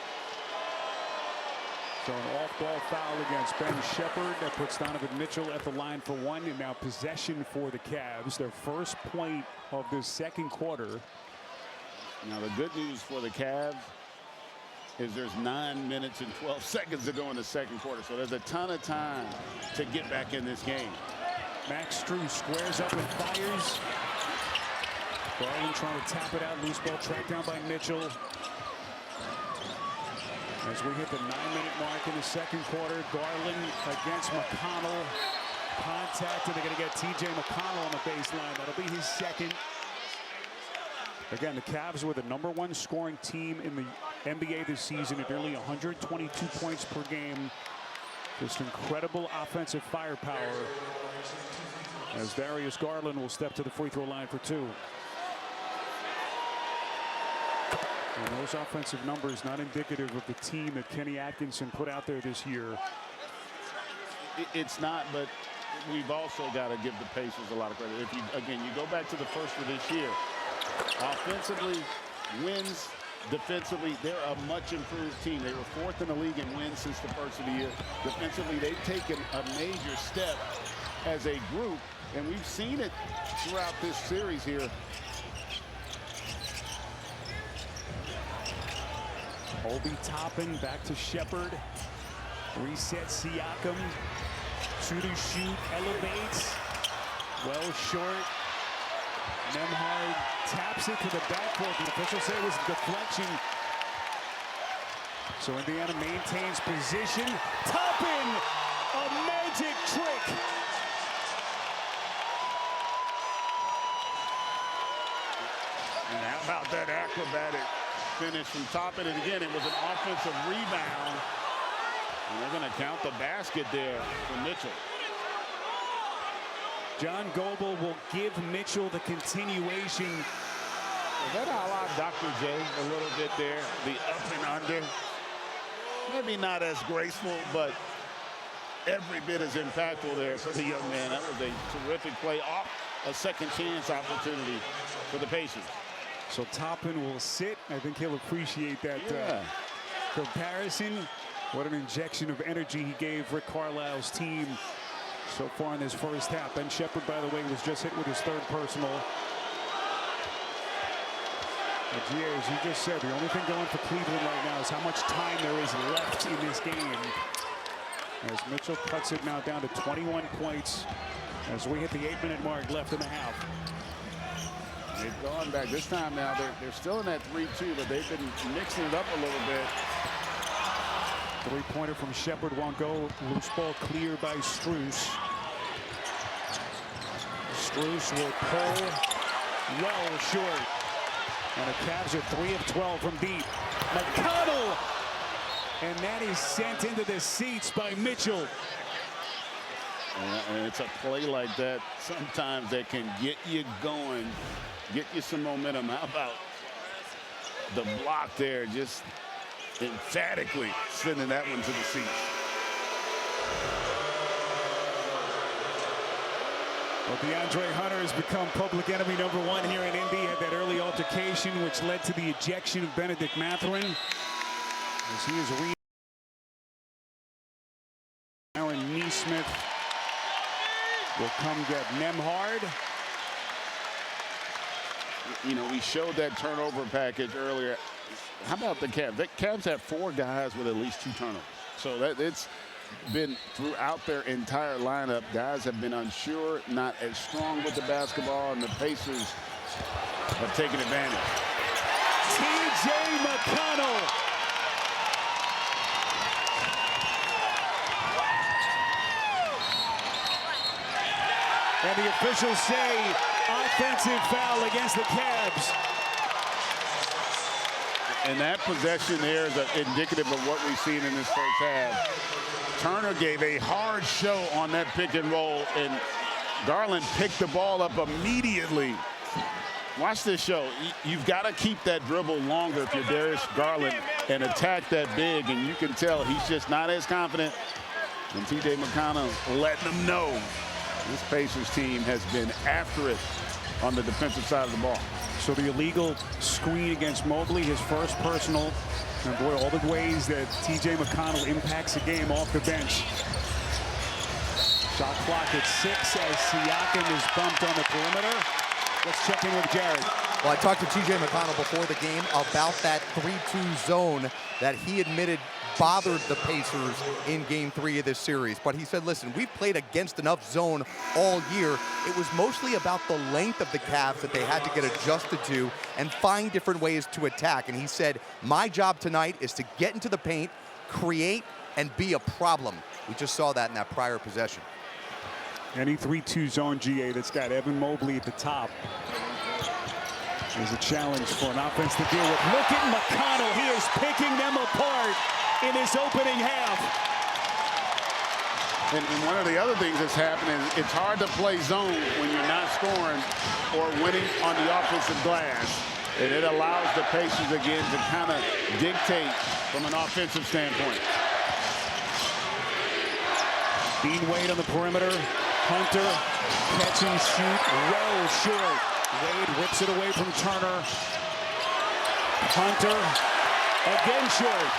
So an off-ball foul against Ben Shepard that puts Donovan Mitchell at the line for one, and now possession for the Cavs. Their first point of this second quarter. Now the good news for the Cavs is there's 9 minutes and 12 seconds to go in the second quarter. So there's a ton of time to get back in this game. Max Strus squares up and fires. Garland trying to tap it out. Loose ball tracked down by Mitchell. As we hit the 9-minute mark in the second quarter, Garland against McConnell. Contact, and they're going to get TJ McConnell on the baseline. That'll be his second. Again, the Cavs were the #1 scoring team in the NBA this season at nearly 122 points per game. Just incredible offensive firepower as Darius Garland will step to the free throw line for 2. And those offensive numbers not indicative of the team that Kenny Atkinson put out there this year. It's not, but we've also got to give the Pacers a lot of credit. If you, again, you go back to the first of this year, offensively, wins, defensively, they're a much improved team. They were 4th in the league in wins since the first of the year. Defensively, they've taken a major step as a group, and we've seen it throughout this series here. Obi Toppin back to Shepherd. Reset Siakam. 2 to shoot. Elevates. Well short. Nembhard taps it to the backcourt. The officials say it was a deflection. So Indiana maintains position. Toppin! A magic trick. And how about that acrobatic finish from Toppin? And again, it was an offensive rebound. And they're going to count the basket there for Mitchell. John Goebel will give Mitchell the continuation. Is that a la Dr. J a little bit there? The up and under. Maybe not as graceful, but every bit as impactful there for the young man. That was a terrific play off a second chance opportunity for the Pacers. So Toppin will sit. I think he'll appreciate that comparison. What an injection of energy he gave Rick Carlisle's team so far in this first half. Ben Shepherd, by the way, was just hit with his 3rd personal. And GA, as you just said, the only thing going for Cleveland right now is how much time there is left in this game. As Mitchell cuts it now down to 21 points as we hit the 8-minute mark left in the half. They've gone back. This time now, they're still in that 3-2, but they've been mixing it up a little bit. 3-pointer from Shepherd won't go. Loose ball clear by Strus. Strus will pull well short. And the Cavs are 3 of 12 from deep. McConnell! And that is sent into the seats by Mitchell. And it's a play like that sometimes that can get you going, get you some momentum. How about the block there, just emphatically sending that one to the seats. Well, DeAndre Hunter has become public enemy #1 here in Indy. Had that early altercation, which led to the ejection of Benedict Mathurin. As he is Aaron Neesmith will come get Nembhard. You know, we showed that turnover package earlier. How about the Cavs? The Cavs have 4 guys with at least 2 turnovers. So that it's been throughout their entire lineup. Guys have been unsure, not as strong with the basketball, and the Pacers have taken advantage. T.J. McConnell. And the officials say offensive foul against the Cavs. And that possession there is indicative of what we've seen in this first half. Turner gave a hard show on that pick and roll, and Garland picked the ball up immediately. Watch this show. You've got to keep that dribble longer if you're Darius Garland and attack that big, and you can tell he's just not as confident. And T.J. McConnell letting them know this Pacers team has been after it on the defensive side of the ball. So the illegal screen against Mobley, his first personal. And boy, all the ways that T.J. McConnell impacts the game off the bench. Shot clock at 6 as Siakam is bumped on the perimeter. Let's check in with Jared. Well, I talked to T.J. McConnell before the game about that 3-2 zone that he admitted bothered the Pacers in Game 3 of this series. But he said, listen, we've played against enough zone all year. It was mostly about the length of the Cavs that they had to get adjusted to and find different ways to attack. And he said, my job tonight is to get into the paint, create, and be a problem. We just saw that in that prior possession. Any 3-2 zone, GA, that's got Evan Mobley at the top. There's a challenge for an offense to deal with. Look at McConnell. He is picking them apart in his opening half. And one of the other things that's happening is it's hard to play zone when you're not scoring or winning on the offensive glass. And it allows the Pacers again to kind of dictate from an offensive standpoint. Dean Wade on the perimeter. Hunter, catch and shoot, well short. Wade rips it away from Turner. Hunter, again short.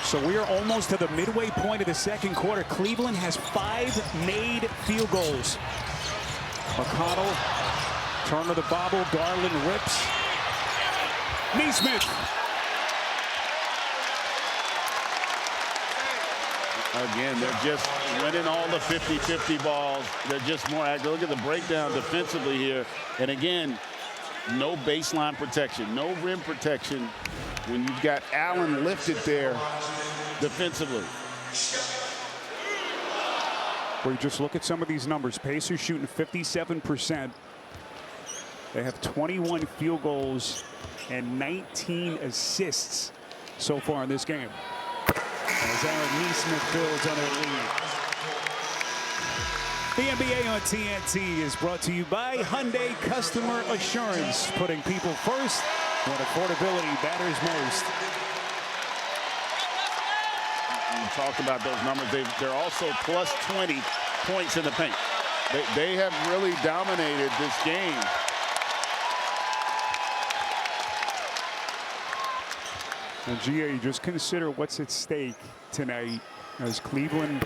So we are almost to the midway point of the second quarter. Cleveland has 5 made field goals. McConnell, Turner the bobble, Garland rips. Neesmith. Again, they're just winning all the 50-50 balls. They're just more active. Look at the breakdown defensively here. And again, no baseline protection, no rim protection when you've got Allen lifted there defensively. Where you just look at some of these numbers. Pacers shooting 57%. They have 21 field goals and 19 assists so far in this game. As Aaron Neesmith builds on their lead. The NBA on TNT is brought to you by Hyundai Customer Assurance, putting people first when affordability matters most. You talk about those numbers. They're also plus 20 points in the paint. They have really dominated this game. And GA, you just consider what's at stake tonight as Cleveland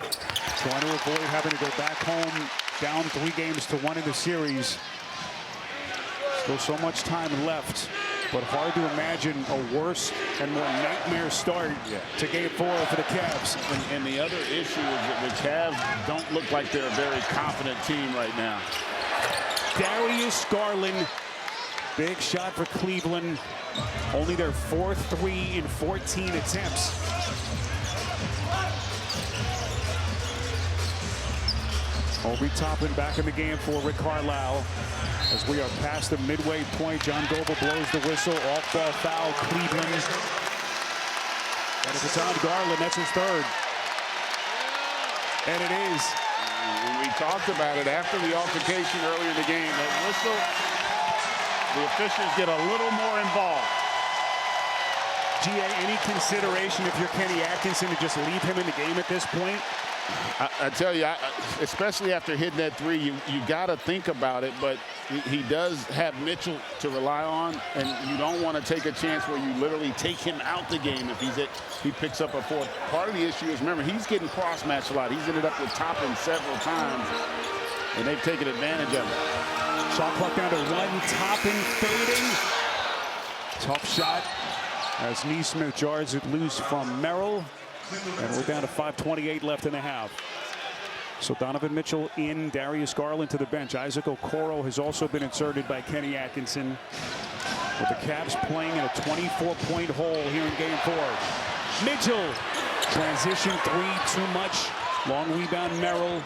trying to avoid having to go back home down 3-1 in the series. Still so much time left, but hard to imagine a worse and more nightmare start to Game 4 for the Cavs. And the other issue is that the Cavs don't look like they're a very confident team right now. Darius Garland, big shot for Cleveland. Only their 4th 3 in 14 attempts. Obi Toppin back in the game for Rick Carlisle. As we are past the midway point, John Goble blows the whistle. Off-ball foul, Cleveland. And if it's on Garland, that's his 3rd. And it is. When we talked about it after the altercation earlier in the game, that whistle, the officials get a little more involved. GA, any consideration if you're Kenny Atkinson to just leave him in the game at this point? I tell you, especially after hitting that 3, you got to think about it, but he does have Mitchell to rely on, and you don't want to take a chance where you literally take him out the game if he picks up a 4th. Part of the issue is, remember, he's getting cross-matched a lot. He's ended up with Toppin several times, and they've taken advantage of it. Shot clock down to 1, Toppin fading. Tough shot as Neesmith jars it loose from Merrill. And we're down to 5:28 left in the half. So Donovan Mitchell in, Darius Garland to the bench. Isaac Okoro has also been inserted by Kenny Atkinson. With the Cavs playing in a 24-point hole here in Game 4. Mitchell, transition 3, too much. Long rebound, Merrill.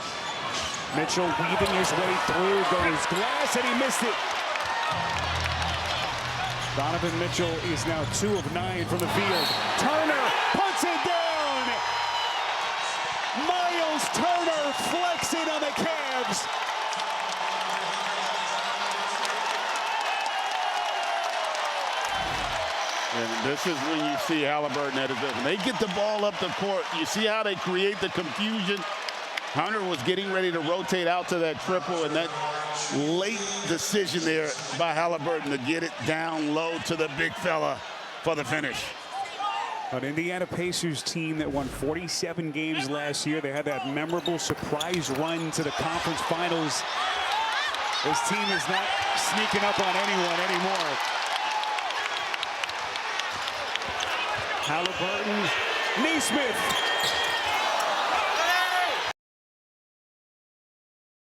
Mitchell weaving his way through, goes glass, and he missed it. Donovan Mitchell is now 2 of 9 from the field. Turner puts it down. Miles Turner flexing on the Cavs. And this is when you see Halliburton at his best. When they get the ball up the court, you see how they create the confusion. Hunter was getting ready to rotate out to that triple, and that late decision there by Halliburton to get it down low to the big fella for the finish. An Indiana Pacers team that won 47 games last year. They had that memorable surprise run to the conference finals. This team is not sneaking up on anyone anymore. Halliburton, Neesmith.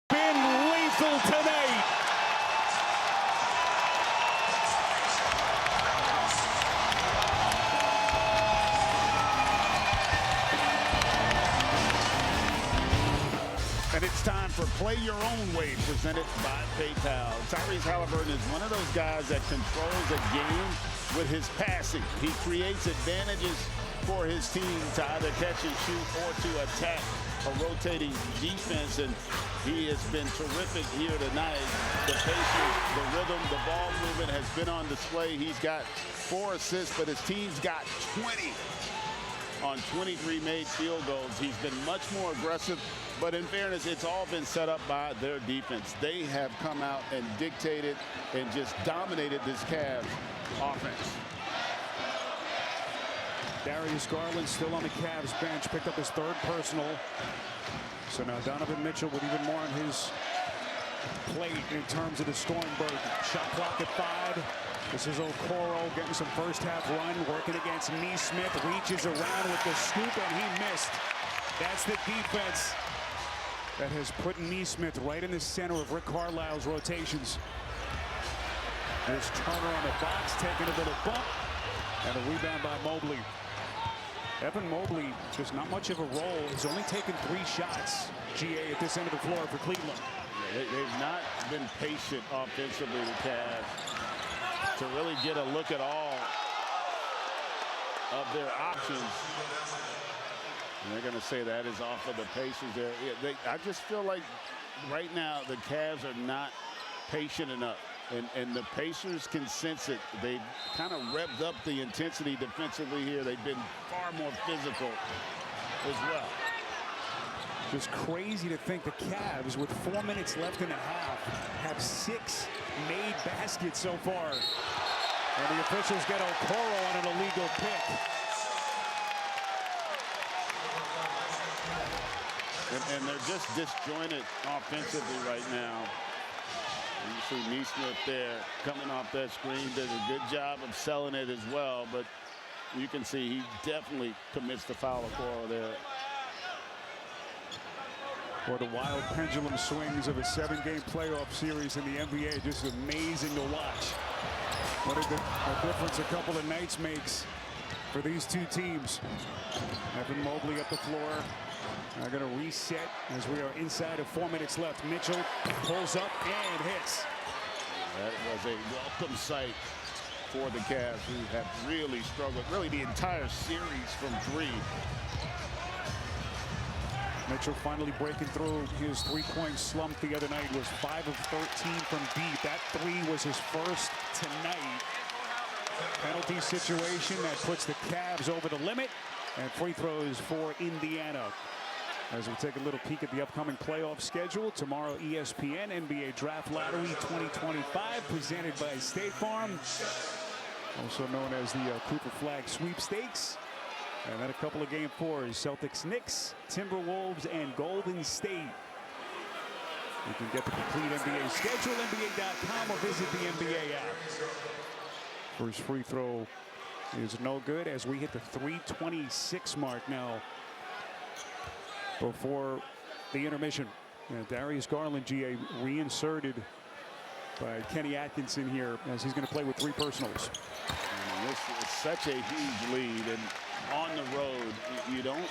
Been lethal tonight. And it's time for Play Your Own Way, presented by PayPal. Tyrese Halliburton is one of those guys that controls a game with his passing. He creates advantages for his team to either catch and shoot or to attack a rotating defense, and he has been terrific here tonight. The patience, the rhythm, the ball movement has been on display. He's got 4 assists, but his team's got 20 on 23 made field goals. He's been much more aggressive, but in fairness, it's all been set up by their defense. They have come out and dictated and just dominated this Cavs offense. Darius Garland still on the Cavs bench, picked up his 3rd personal. So now Donovan Mitchell with even more on his plate in terms of the scoring burden. Shot clock at 5. This is Okoro getting some first half run, working against Nesmith, reaches around with the scoop, and he missed. That's the defense that has put Nesmith right in the center of Rick Carlisle's rotations. There's Turner on the box, taking a little bump, and a rebound by Mobley. Evan Mobley, just not much of a role. He's only taken 3 shots, GA, at this end of the floor for Cleveland. Yeah, they've not been patient offensively, the Cavs, to really get a look at all of their options. And they're going to say that is off of the Pacers there. Yeah, I just feel like right now the Cavs are not patient enough. And the Pacers can sense it. They've kind of revved up the intensity defensively here. They've been far more physical as well. Just crazy to think the Cavs, with 4 minutes left in the half, have 6 made baskets so far. And the officials get Okoro on an illegal pick. And they're just disjointed offensively right now. You see Nesmith there coming off that screen, does a good job of selling it as well, but you can see he definitely commits the foul of Okoro there. Or the wild pendulum swings of a 7-game playoff series in the NBA, just amazing to watch. What a difference a couple of nights makes for these 2 teams. Evan Mobley up the floor. Are going to reset as we are inside of 4 minutes left. Mitchell pulls up and hits. That was a welcome sight for the Cavs, who have really struggled, really the entire series from 3. Mitchell finally breaking through. His 3-point slump the other night was 5 of 13 from deep. That 3 was his first tonight. Penalty situation that puts the Cavs over the limit, and free throws for Indiana. As we take a little peek at the upcoming playoff schedule, tomorrow ESPN NBA Draft Lottery 2025 presented by State Farm, also known as the Cooper Flag Sweepstakes. And then a couple of game 4s, Celtics, Knicks, Timberwolves, and Golden State. You can get the complete NBA schedule, NBA.com, or visit the NBA app. First free throw is no good as we hit the 3:26 mark now before the intermission. Darius Garland, GA, reinserted by Kenny Atkinson here as he's going to play with 3 personals. This is such a huge lead, and on the road, you don't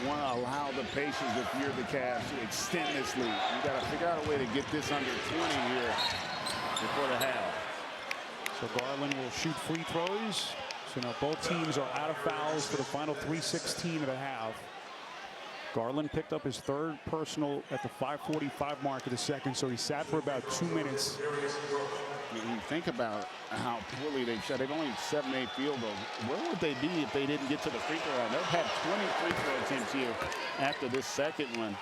want to allow the Pacers, if you're the Cavs, to extend this lead. You got to figure out a way to get this under 20 here before the half. So Garland will shoot free throws. So now both teams are out of fouls for the final 3:16 of the half. Garland picked up his 3rd personal at the 5:45 mark of the second, so he sat for about 2 minutes. When you think about how poorly they've shot, they've only 7 made field goals. Where would they be if they didn't get to the free throw line? They'll have 20 free throw attempts here after this second one.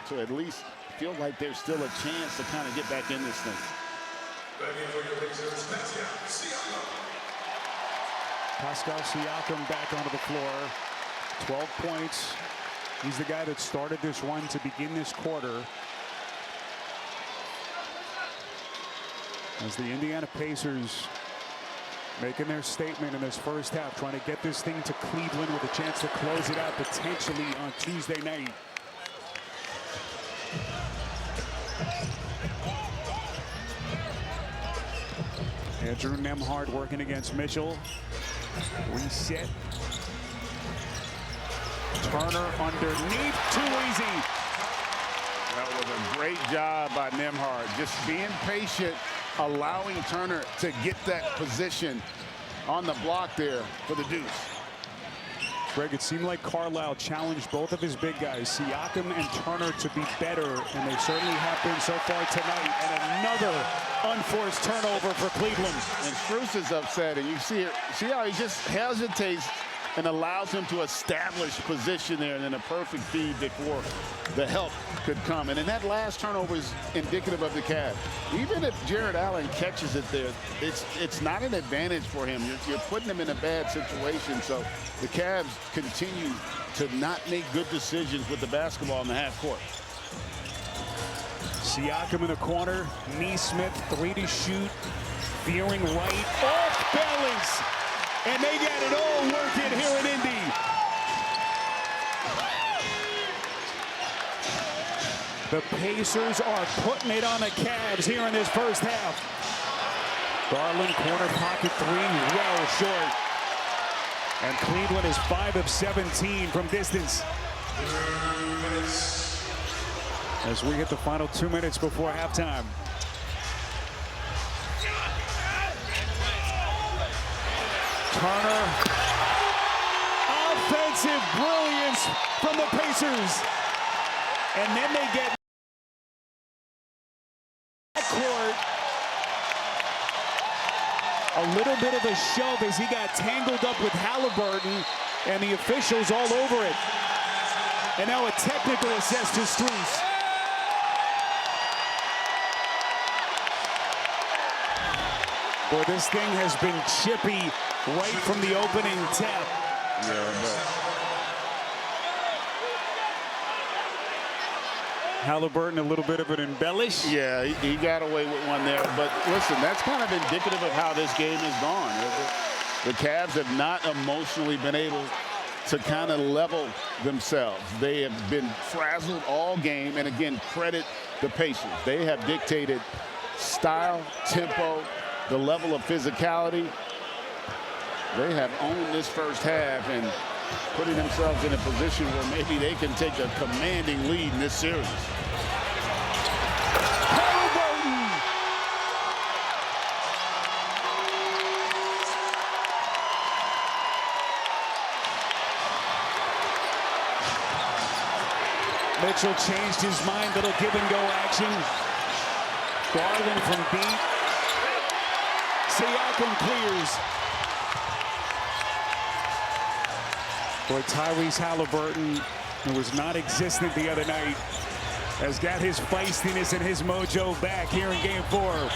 So at least feel like there's still a chance to kind of get back in this thing. Pascal Siakam back onto the floor. 12 points. He's the guy that started this run to begin this quarter. As the Indiana Pacers making their statement in this first half, trying to get this thing to Cleveland with a chance to close it out potentially on Tuesday night. Andrew Nembhard working against Mitchell. Reset. Turner underneath, too easy. That was a great job by Nembhard. Just being patient, allowing Turner to get that position on the block there for the deuce. Greg, it seemed like Carlisle challenged both of his big guys, Siakam and Turner, to be better, and they certainly have been so far tonight. And another unforced turnover for Cleveland. And Strus is upset, and you see how he just hesitates and allows him to establish position there, and then a perfect feed before the help could come. And then that last turnover is indicative of the Cavs. Even if Jared Allen catches it there, it's not an advantage for him. You're putting him in a bad situation. So the Cavs continue to not make good decisions with the basketball in the half court. Siakam in the corner, Neesmith, 3 to shoot, veering right, off balance. And they got it all working here in Indy. The Pacers are putting it on the Cavs here in this first half. Garland, corner pocket 3, well short. And Cleveland is 5 of 17 from distance. As we hit the final 2 minutes before halftime. Turner, offensive brilliance from the Pacers. And then they get court. A little bit of a shove as he got tangled up with Halliburton and the officials all over it. And now a technical assist to Strus. Boy, this thing has been chippy right from the opening tap. Halliburton, a little bit of an embellish. Yeah, he got away with one there. But listen, that's kind of indicative of how this game has gone. The Cavs have not emotionally been able to kind of level themselves. They have been frazzled all game. And again, credit the Pacers. They have dictated style, tempo, the level of physicality. They have owned this first half and putting themselves in a position where maybe they can take a commanding lead in this series. Halliburton! Mitchell changed his mind, little give and go action. Garland from deep. Siakam clears. Boy, Tyrese Halliburton, who was not existent the other night, has got his feistiness and his mojo back here in Game 4.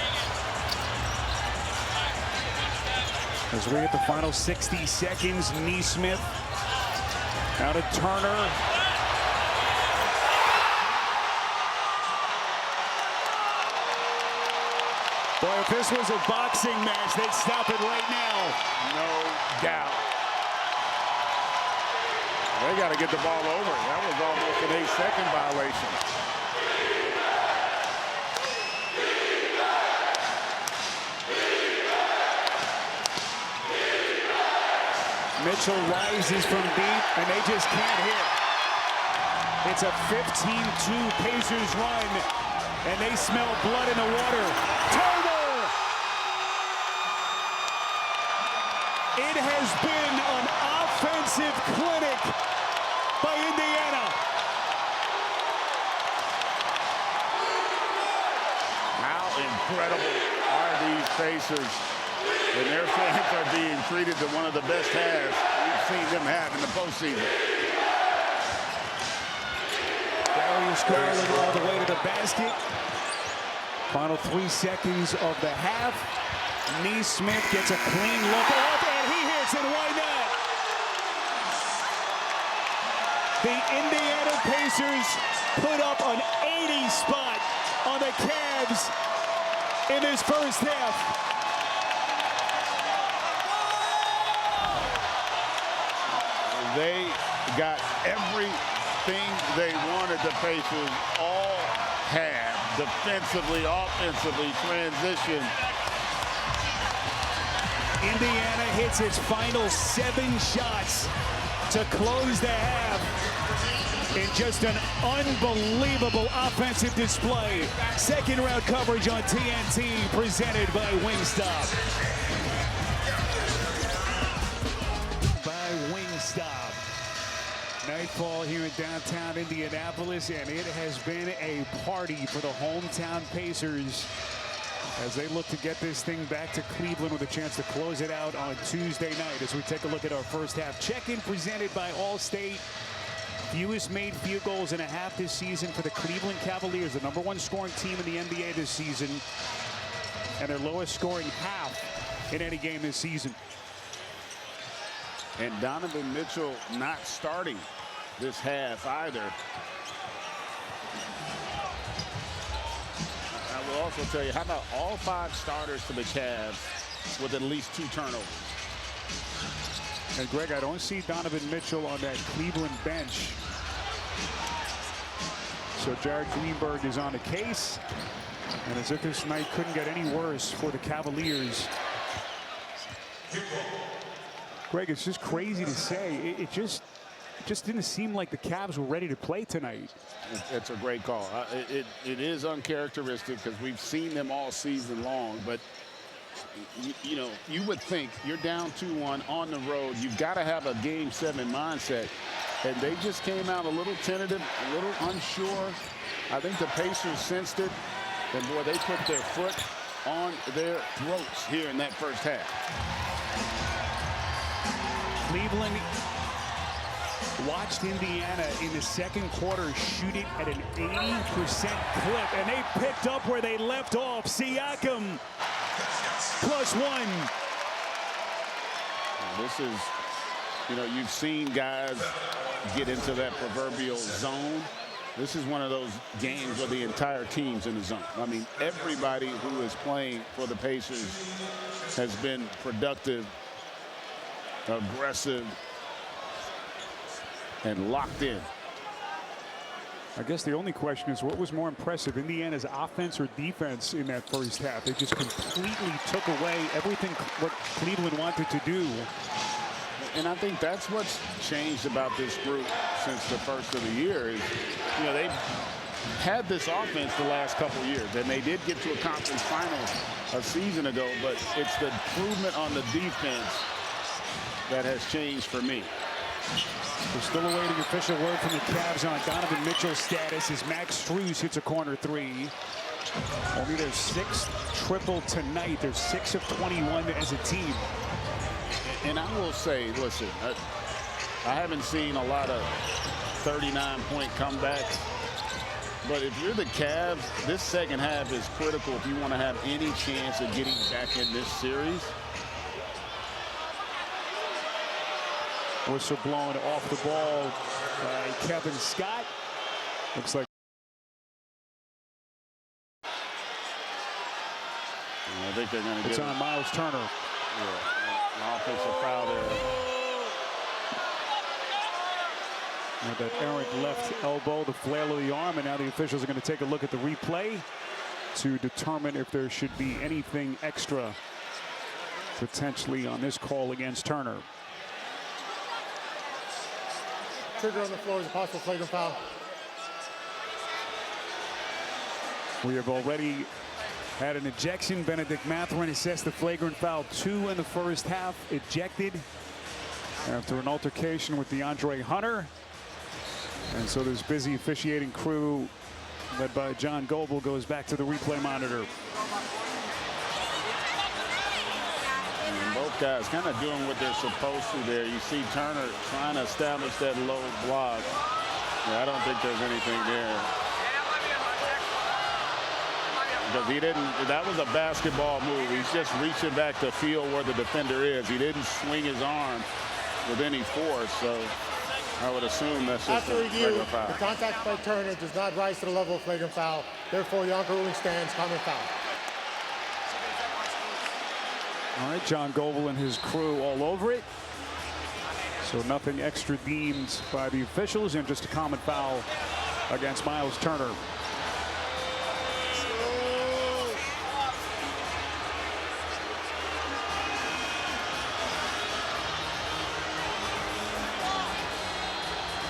As we hit the final 60 seconds, Neesmith out of Turner. Boy, if this was a boxing match, they'd stop it right now. No doubt. They got to get the ball over. That was almost an 8-second violation. Mitchell rises from deep, and they just can't hit. It's a 15-2 Pacers run, and they smell blood in the water. Turner! It has been an offensive clinic by Indiana. How incredible are these Pacers? And their fans are being treated to one of the best halves we've seen them have in the postseason. Darius Garland all the way to the basket. Final 3 seconds of the half. Neesmith gets a clean look up, and he hits it. Why not? The Indiana Pacers put up an 80 spot on the Cavs in this first half. They got everything they wanted. The Pacers all have defensively, offensively, transition. Indiana hits its final 7 shots to close the half. in just an unbelievable offensive display. Second round coverage on TNT presented by Wingstop. Nightfall here in downtown Indianapolis, and it has been a party for the hometown Pacers as they look to get this thing back to Cleveland with a chance to close it out on Tuesday night. As we take a look at our first half check-in presented by Allstate. Fewest made field goals in a half this season for the Cleveland Cavaliers, the #1 scoring team in the NBA this season, and their lowest scoring half in any game this season. And Donovan Mitchell not starting this half either. I will also tell you, how about all 5 starters for the Cavs with at least 2 turnovers? And Greg, I don't see Donovan Mitchell on that Cleveland bench. So Jared Greenberg is on the case. And as if this night couldn't get any worse for the Cavaliers. Greg, it's just crazy to say. It just didn't seem like the Cavs were ready to play tonight. It's a great call. It is uncharacteristic because we've seen them all season long. But, you know, you would think you're down 2-1 on the road. You've got to have a Game 7 mindset. And they just came out a little tentative, a little unsure. I think the Pacers sensed it. And, boy, they put their foot on their throats here in that first half. Cleveland watched Indiana in the second quarter shoot it at an 80% clip, and they picked up where they left off. Siakam +1. This is, you know, you've seen guys get into that proverbial zone. This is one of those games where the entire team's in the zone. I mean, everybody who is playing for the Pacers has been productive, aggressive, and locked in. I guess the only question is, what was more impressive, Indiana's offense or defense in that first half? They just completely took away everything what Cleveland wanted to do. And I think that's what's changed about this group since the first of the year is, you know, they've had this offense the last couple years, and they did get to a conference final a season ago, but it's the improvement on the defense that has changed for me. We're still awaiting official word from the Cavs on Donovan Mitchell's status as Max Strus hits a corner 3. Only their 6th triple tonight. They're 6 of 21 as a team. And I will say, listen, I haven't seen a lot of 39-point comebacks. But if you're the Cavs, this second half is critical if you want to have any chance of getting back in this series. Whistle blown off the ball by Kevin Scott. Looks like. I think they're going to get it's on Miles Turner. Yeah, an offensive foul there. Now that errant left elbow, the flail of the arm, and now the officials are going to take a look at the replay to determine if there should be anything extra potentially on this call against Turner. Trigger on the floor is a possible flagrant foul. We have already had an ejection. Benedict Mathurin assessed the flagrant foul 2 in the first half. Ejected after an altercation with DeAndre Hunter. And so this busy officiating crew led by John Goble goes back to the replay monitor. Both guys kind of doing what they're supposed to there. You see Turner trying to establish that low block. Yeah, I don't think there's anything there. Because he didn't, that was a basketball move. He's just reaching back to feel where the defender is. He didn't swing his arm with any force, so I would assume that's just after a review, regular foul. the contact by Turner does not rise to the level of flagrant foul. Therefore, the on-court ruling stands, common foul. All right, John Goble and his crew all over it. So nothing extra deemed by the officials, and just a common foul against Miles Turner.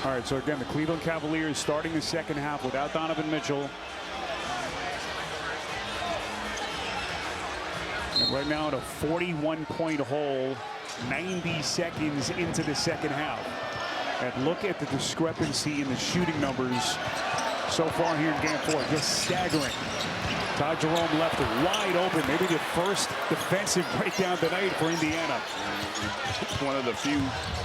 All right, so again, the Cleveland Cavaliers starting the second half without Donovan Mitchell. And right now in a 41-point hole, 90 seconds into the second half. And look at the discrepancy in the shooting numbers so far here in game 4. Just staggering. Todd Jerome left wide open. Maybe the first defensive breakdown tonight for Indiana. It's one of the few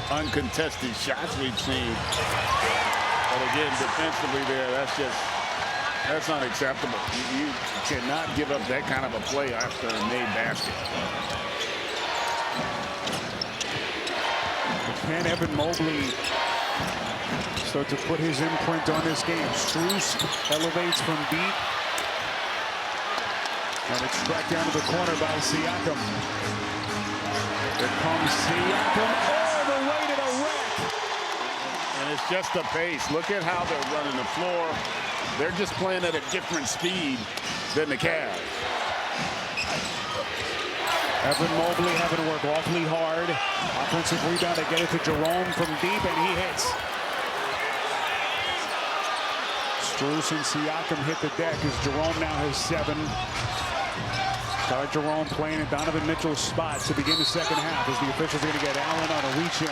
uncontested shots we've seen. But again, defensively there, that's unacceptable. You cannot give up that kind of a play after a made basket. Can Evan Mobley start to put his imprint on this game? Strus elevates from deep. And it's tracked down to the corner by Siakam. Here comes Siakam all the way to the rack. And it's just the pace. Look at how they're running the floor. They're just playing at a different speed than the Cavs. Evan Mobley having to work awfully hard. Offensive rebound. They get it to Jerome from deep, and he hits. Strus and Siakam hit the deck as Jerome now has 7. Todd Jerome playing in Donovan Mitchell's spot to begin the second half as the officials are going to get Allen on a reach-in.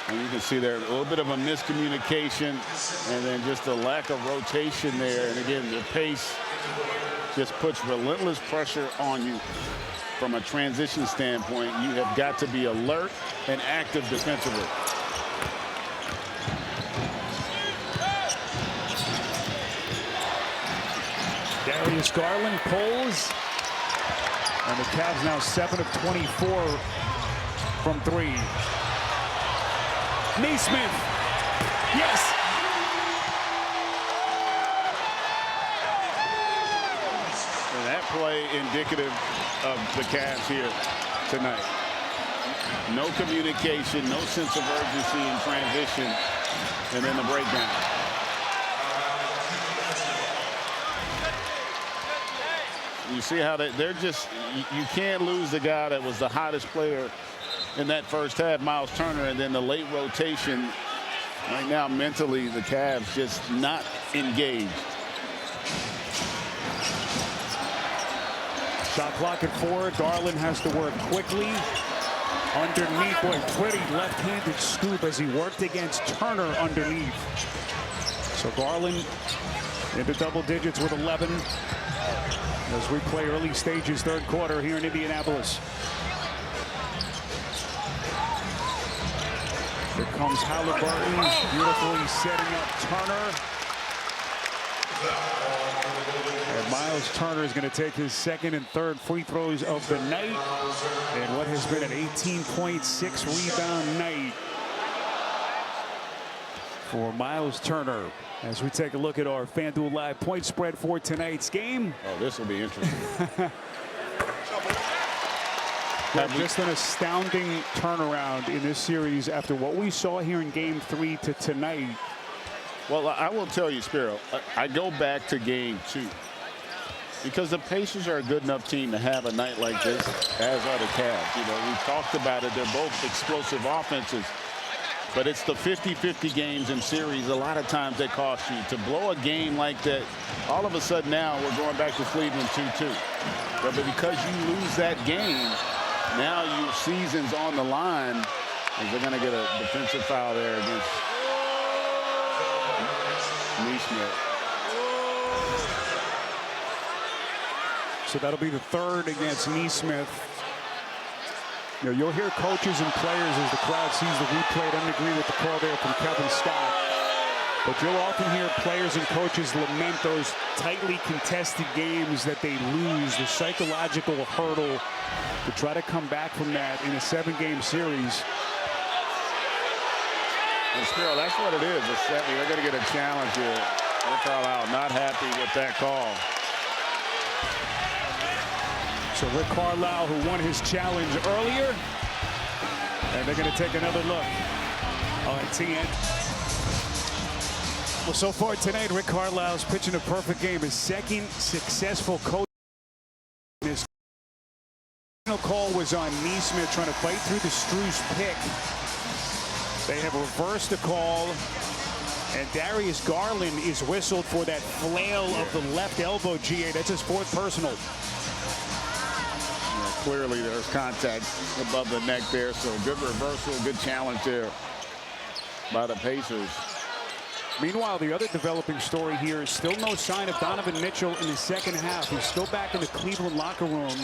And you can see there a little bit of a miscommunication and then just a lack of rotation there. And again, the pace just puts relentless pressure on you from a transition standpoint. You have got to be alert and active defensively. Darius Garland pulls. And the Cavs now 7 of 24 from 3. Naismith. Yes. And that play indicative of the Cavs here tonight. No communication, no sense of urgency in transition, and then the breakdown. You see how they're just, you can't lose the guy that was the hottest player in that first half, Miles Turner, and then the late rotation. Right now, mentally, the Cavs just not engaged. Shot clock at 4. Garland has to work quickly. Underneath, boy, pretty left-handed scoop as he worked against Turner underneath. So Garland into double digits with 11 as we play early stages, third quarter here in Indianapolis. Here comes Halliburton, beautifully setting up Turner. And Miles Turner is going to take his second and third free throws of the night. And what has been an 18.6 rebound night for Miles Turner. As we take a look at our FanDuel Live point spread for tonight's game. Oh, this will be interesting. Just an astounding turnaround in this series after what we saw here in game 3 to tonight. Well, I will tell you, Spiro, I go back to game 2 because the Pacers are a good enough team to have a night like this, as are the Cavs. You know, we talked about it. They're both explosive offenses. But it's the 50-50 games in series. A lot of times they cost you. To blow a game like that, all of a sudden now we're going back to Cleveland 2-2. But because you lose that game, now your season's on the line as they're going to get a defensive foul there against Naismith. So that'll be the third against Naismith. You know, you'll hear coaches and players as the crowd sees the replay don't agree with the call there from Kevin Scott. But you'll often hear players and coaches lament those tightly contested games that they lose, the psychological hurdle to try to come back from that in a 7-game series. And Spiro, that's what it is. They're going to get a challenge here. Rick Carlisle not happy with that call. So Rick Carlisle, who won his challenge earlier, and they're going to take another look on TN. Well, so far tonight, Rick Carlisle's pitching a perfect game, his second successful coach. Call was on Neesmith trying to fight through the Strus pick. They have reversed the call, and Darius Garland is whistled for that flail of the left elbow, GA. That's his 4th personal. Yeah, clearly there's contact above the neck there, so good reversal, good challenge there by the Pacers. Meanwhile, the other developing story here is still no sign of Donovan Mitchell in the second half. He's still back in the Cleveland locker room.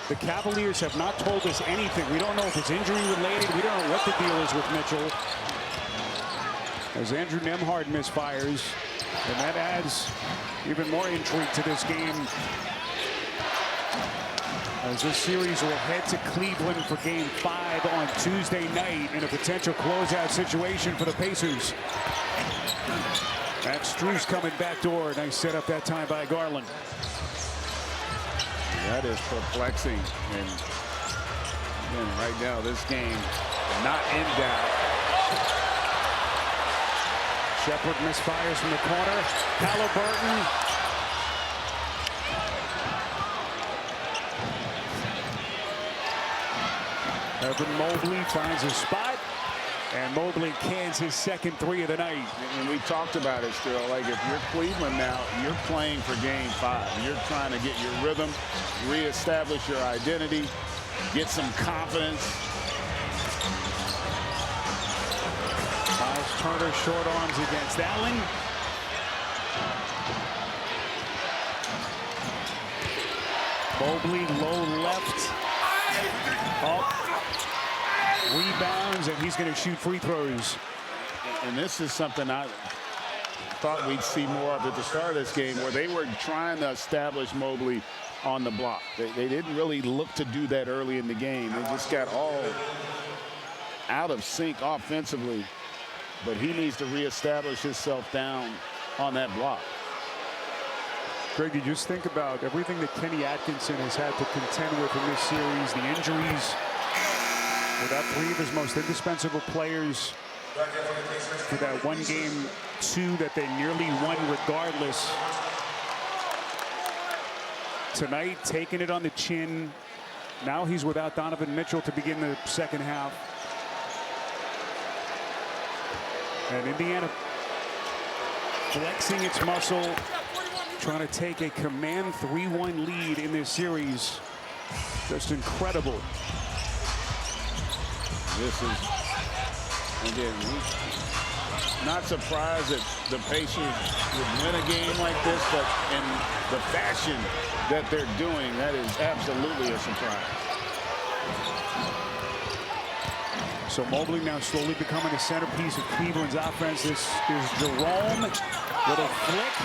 The Cavaliers have not told us anything. We don't know if it's injury related. We don't know what the deal is with Mitchell. As Andrew Nembhard misfires, and that adds even more intrigue to this game. As this series will head to Cleveland for Game 5 on Tuesday night in a potential closeout situation for the Pacers. That's Strus coming back door. Nice setup that time by Garland. That is perplexing. And again, right now, this game not in doubt. Shepard misfires from the corner. Halliburton. Evan Mobley finds a spot. And Mobley cans his second 3 of the night. And we talked about it still. Like, if you're Cleveland now, you're playing for Game 5. You're trying to get your rhythm, reestablish your identity, get some confidence. Miles Turner short arms against Allen. Mobley low left. Oh. Rebounds, and he's going to shoot free throws. And this is something I thought we'd see more of at the start of this game, where they were trying to establish Mobley on the block. They didn't really look to do that early in the game. They just got all out of sync offensively. But he needs to reestablish himself down on that block. Greg, you just think about everything that Kenny Atkinson has had to contend with in this series, the injuries. Without 3 of his most indispensable players for that one game 2 that they nearly won regardless. Tonight, taking it on the chin. Now he's without Donovan Mitchell to begin the second half. And Indiana flexing its muscle, trying to take a command 3-1 lead in this series. Just incredible. This is, again, not surprised that the Pacers would win a game like this, but in the fashion that they're doing, that is absolutely a surprise. So Mobley now slowly becoming a centerpiece of Cleveland's offense. This is Jerome. Little flick.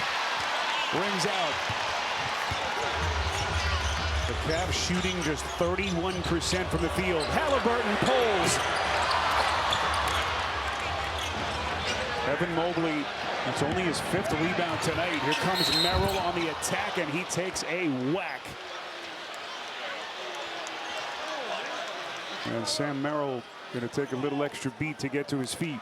Brings out. The Cavs shooting just 31% from the field. Halliburton pulls. Evan Mobley, it's only his 5th rebound tonight. Here comes Merrill on the attack, and he takes a whack. And Sam Merrill going to take a little extra beat to get to his feet.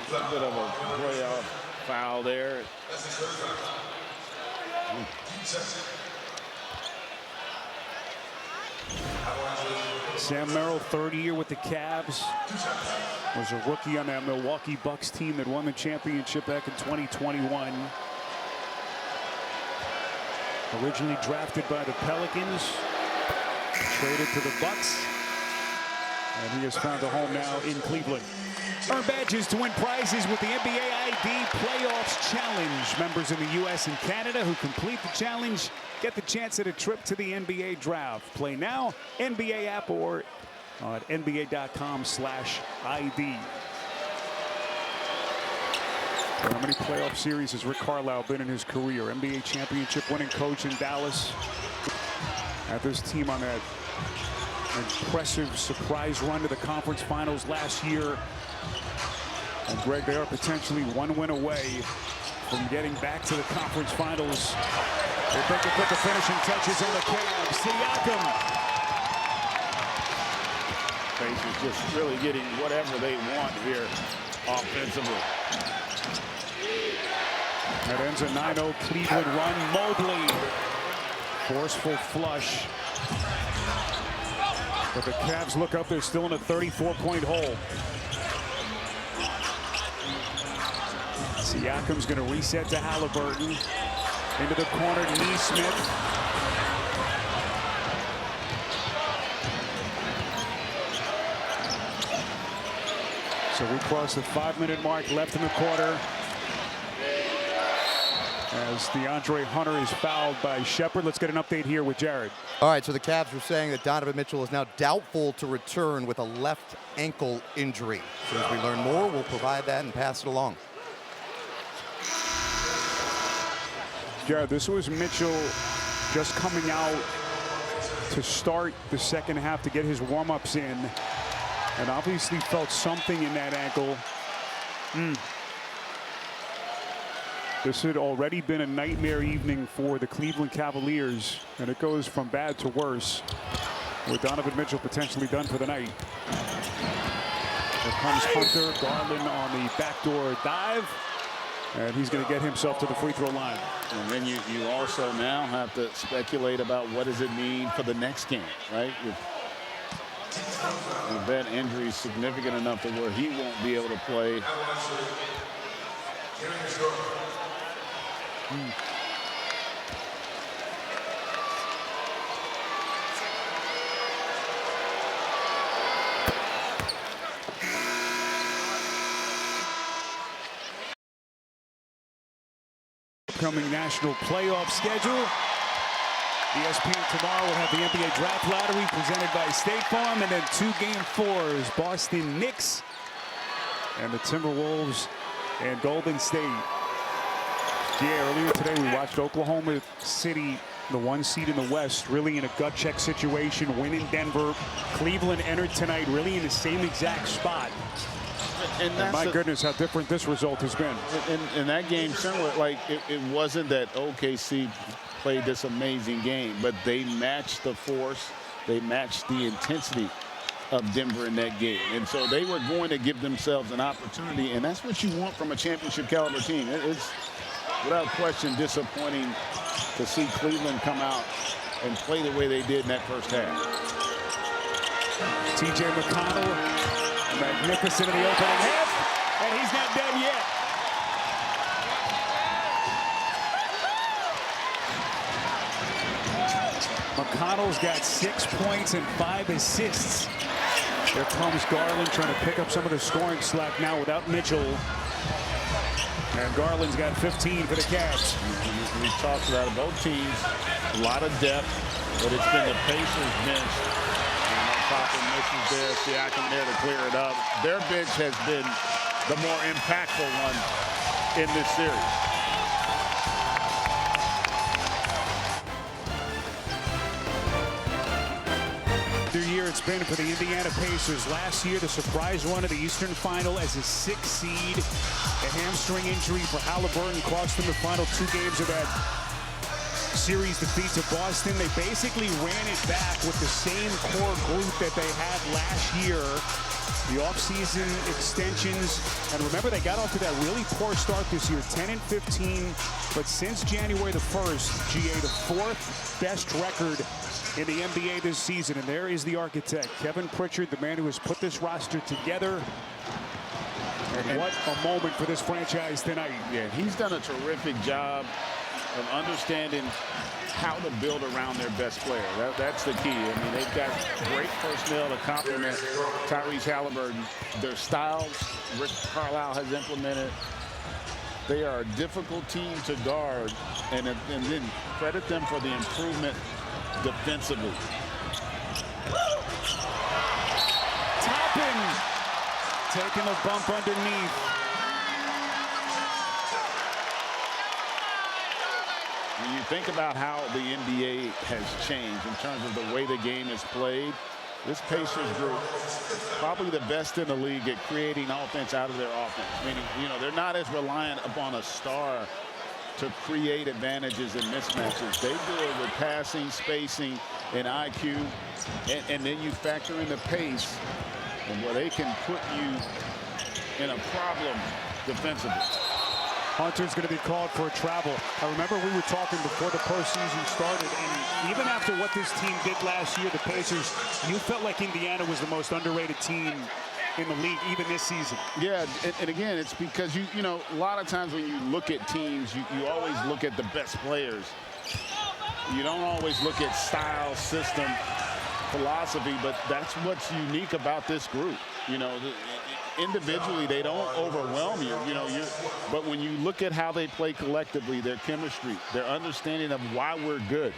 A bit of a playoff foul there. Sam Merrill, 3rd year with the Cavs. Was a rookie on that Milwaukee Bucks team that won the championship back in 2021. Originally drafted by the Pelicans. Traded to the Bucks. And he has found a home now in Cleveland. Earn badges to win prizes with the NBA ID Playoffs Challenge. Members in the U.S. and Canada who complete the challenge get the chance at a trip to the NBA draft. Play now, NBA app, or at NBA.com/ID. How many playoff series has Rick Carlisle been in his career? NBA championship winning coach in Dallas. Had this team on that impressive surprise run to the conference finals last year. And Greg, they are potentially 1 win away from getting back to the conference finals. If they can put the finishing touches on the Cavs. Siakam. Pacers just really getting whatever they want here offensively. That ends a 9-0 Cleveland run. Mobley Forceful flush. But the Cavs look up, they're still in a 34-point hole. Siakam's going to reset to Halliburton. Into the corner, Neesmith. So we cross the 5-minute mark left in the quarter. As DeAndre Hunter is fouled by Shepard. Let's get an update here with Jared. All right, so the Cavs are saying that Donovan Mitchell is now doubtful to return with a left ankle injury. So as we learn more, we'll provide that and pass it along. Jared, this was Mitchell just coming out to start the second half to get his warm-ups in, and obviously felt something in that ankle. This had already been a nightmare evening for the Cleveland Cavaliers, and it goes from bad to worse with Donovan Mitchell potentially done for the night. Here comes Hunter, Garland on the backdoor dive, and he's going to get himself to the free throw line. And then you also now have to speculate about what does it mean for the next game, right? If that injury is significant enough to where he won't be able to play. Upcoming national playoff schedule. ESPN tomorrow will have the NBA Draft Lottery presented by State Farm, and then 2 Game 4s, Boston Knicks and the Timberwolves and Golden State. Yeah, earlier today we watched Oklahoma City, the 1 seed in the West, really in a gut check situation, win in Denver. Cleveland entered tonight really in the same exact spot. And my goodness, how different this result has been. In that game, similar, like it wasn't that OKC played this amazing game, but they matched the force, they matched the intensity of Denver in that game. And so they were going to give themselves an opportunity, and that's what you want from a championship caliber team. It's without question disappointing to see Cleveland come out and play the way they did in that first half. T.J. McConnell, magnificent in the opening half, and he's not done yet. McConnell's got 6 points and 5 assists. Here comes Garland trying to pick up some of the scoring slack now without Mitchell. And Garland's got 15 for the Cavs. We talked about both teams, a lot of depth, but it's been the Pacers bench. Papa misses there, Siakam there to clear it up. Their bench has been the more impactful one in this series. The year it's been for the Indiana Pacers. Last year, the surprise run of the Eastern Final as a 6th seed. A hamstring injury for Halliburton cost them the final 2 games of that series defeat to Boston. They basically ran it back with the same core group that they had last year. The offseason extensions, and remember they got off to that really poor start this year, 10-15, but since January the 1st, GA, the 4th best record in the NBA this season, and there is the architect, Kevin Pritchard, the man who has put this roster together. And what a moment for this franchise tonight. Yeah, he's done a terrific job of understanding how to build around their best player. That's the key. I mean, they've got great personnel to complement Tyrese Halliburton. Their styles, Rick Carlisle has implemented. They are a difficult team to guard, and then credit them for the improvement defensively. Toppin taking a bump underneath. When you think about how the NBA has changed in terms of the way the game is played, this Pacers group probably the best in the league at creating offense out of their offense. Meaning, they're not as reliant upon a star to create advantages and mismatches. They do it with passing, spacing, and IQ, and then you factor in the pace and where they can put you in a problem defensively. Hunter's going to be called for a travel. I remember we were talking before the postseason started, and even after what this team did last year, the Pacers, you felt like Indiana was the most underrated team in the league, even this season. Yeah, and again, it's because you know, a lot of times when you look at teams, you always look at the best players. You don't always look at style, system, philosophy, but that's what's unique about this group. You know, individually, they don't overwhelm you. You know, but when you look at how they play collectively, their chemistry, their understanding of why we're good,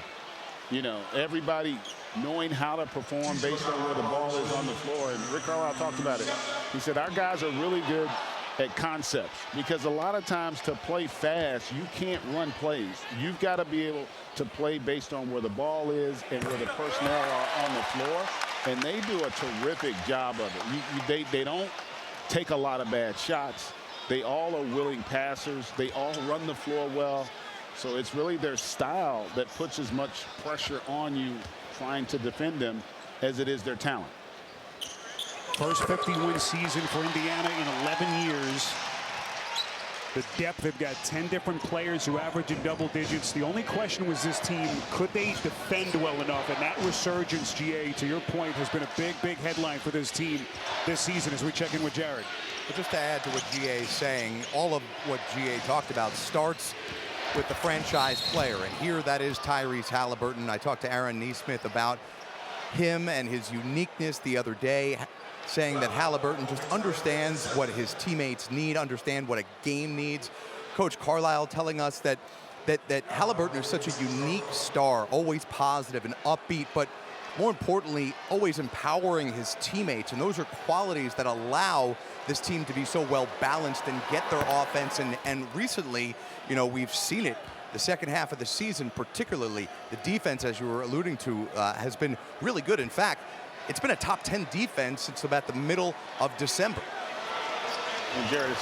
you know, everybody knowing how to perform based on where the ball is on the floor. And Rick Carlisle talked about it. He said, our guys are really good at concepts, because a lot of times to play fast, you can't run plays. You've got to be able to play based on where the ball is and where the personnel are on the floor. And they do a terrific job of it. They don't take a lot of bad shots. They all are willing passers. They all run the floor well. So it's really their style that puts as much pressure on you trying to defend them as it is their talent. First 50-win season for Indiana in 11 years. The depth, they've got 10 different players who average in double digits. The only question was this team, could they defend well enough? And that resurgence, GA, to your point, has been a big, big headline for this team this season as we check in with Jared. But just to add to what GA is saying, all of what GA talked about starts with the franchise player. And here that is Tyrese Haliburton. I talked to Aaron Neesmith about him and his uniqueness the other day, saying that Haliburton just understands what his teammates need, understand what a game needs. Coach Carlisle telling us that Haliburton is such a unique star, always positive and upbeat, but more importantly, always empowering his teammates. And those are qualities that allow this team to be so well balanced and get their offense. And recently, you know, we've seen it. The second half of the season, particularly, the defense, as you were alluding to, has been really good. In fact, it's been a top 10 defense since about the middle of December. And Jared,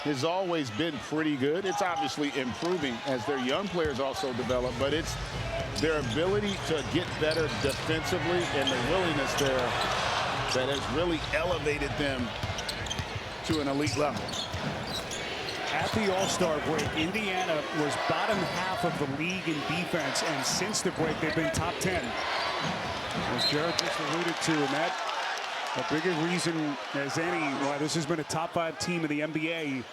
has always been pretty good. It's obviously improving as their young players also develop, but it's their ability to get better defensively and the willingness there that has really elevated them to an elite level. At the All-Star break, Indiana was bottom half of the league in defense, and since the break, they've been top 10. As Jared just alluded to, and that a bigger reason as any why this has been a top 5 team in the NBA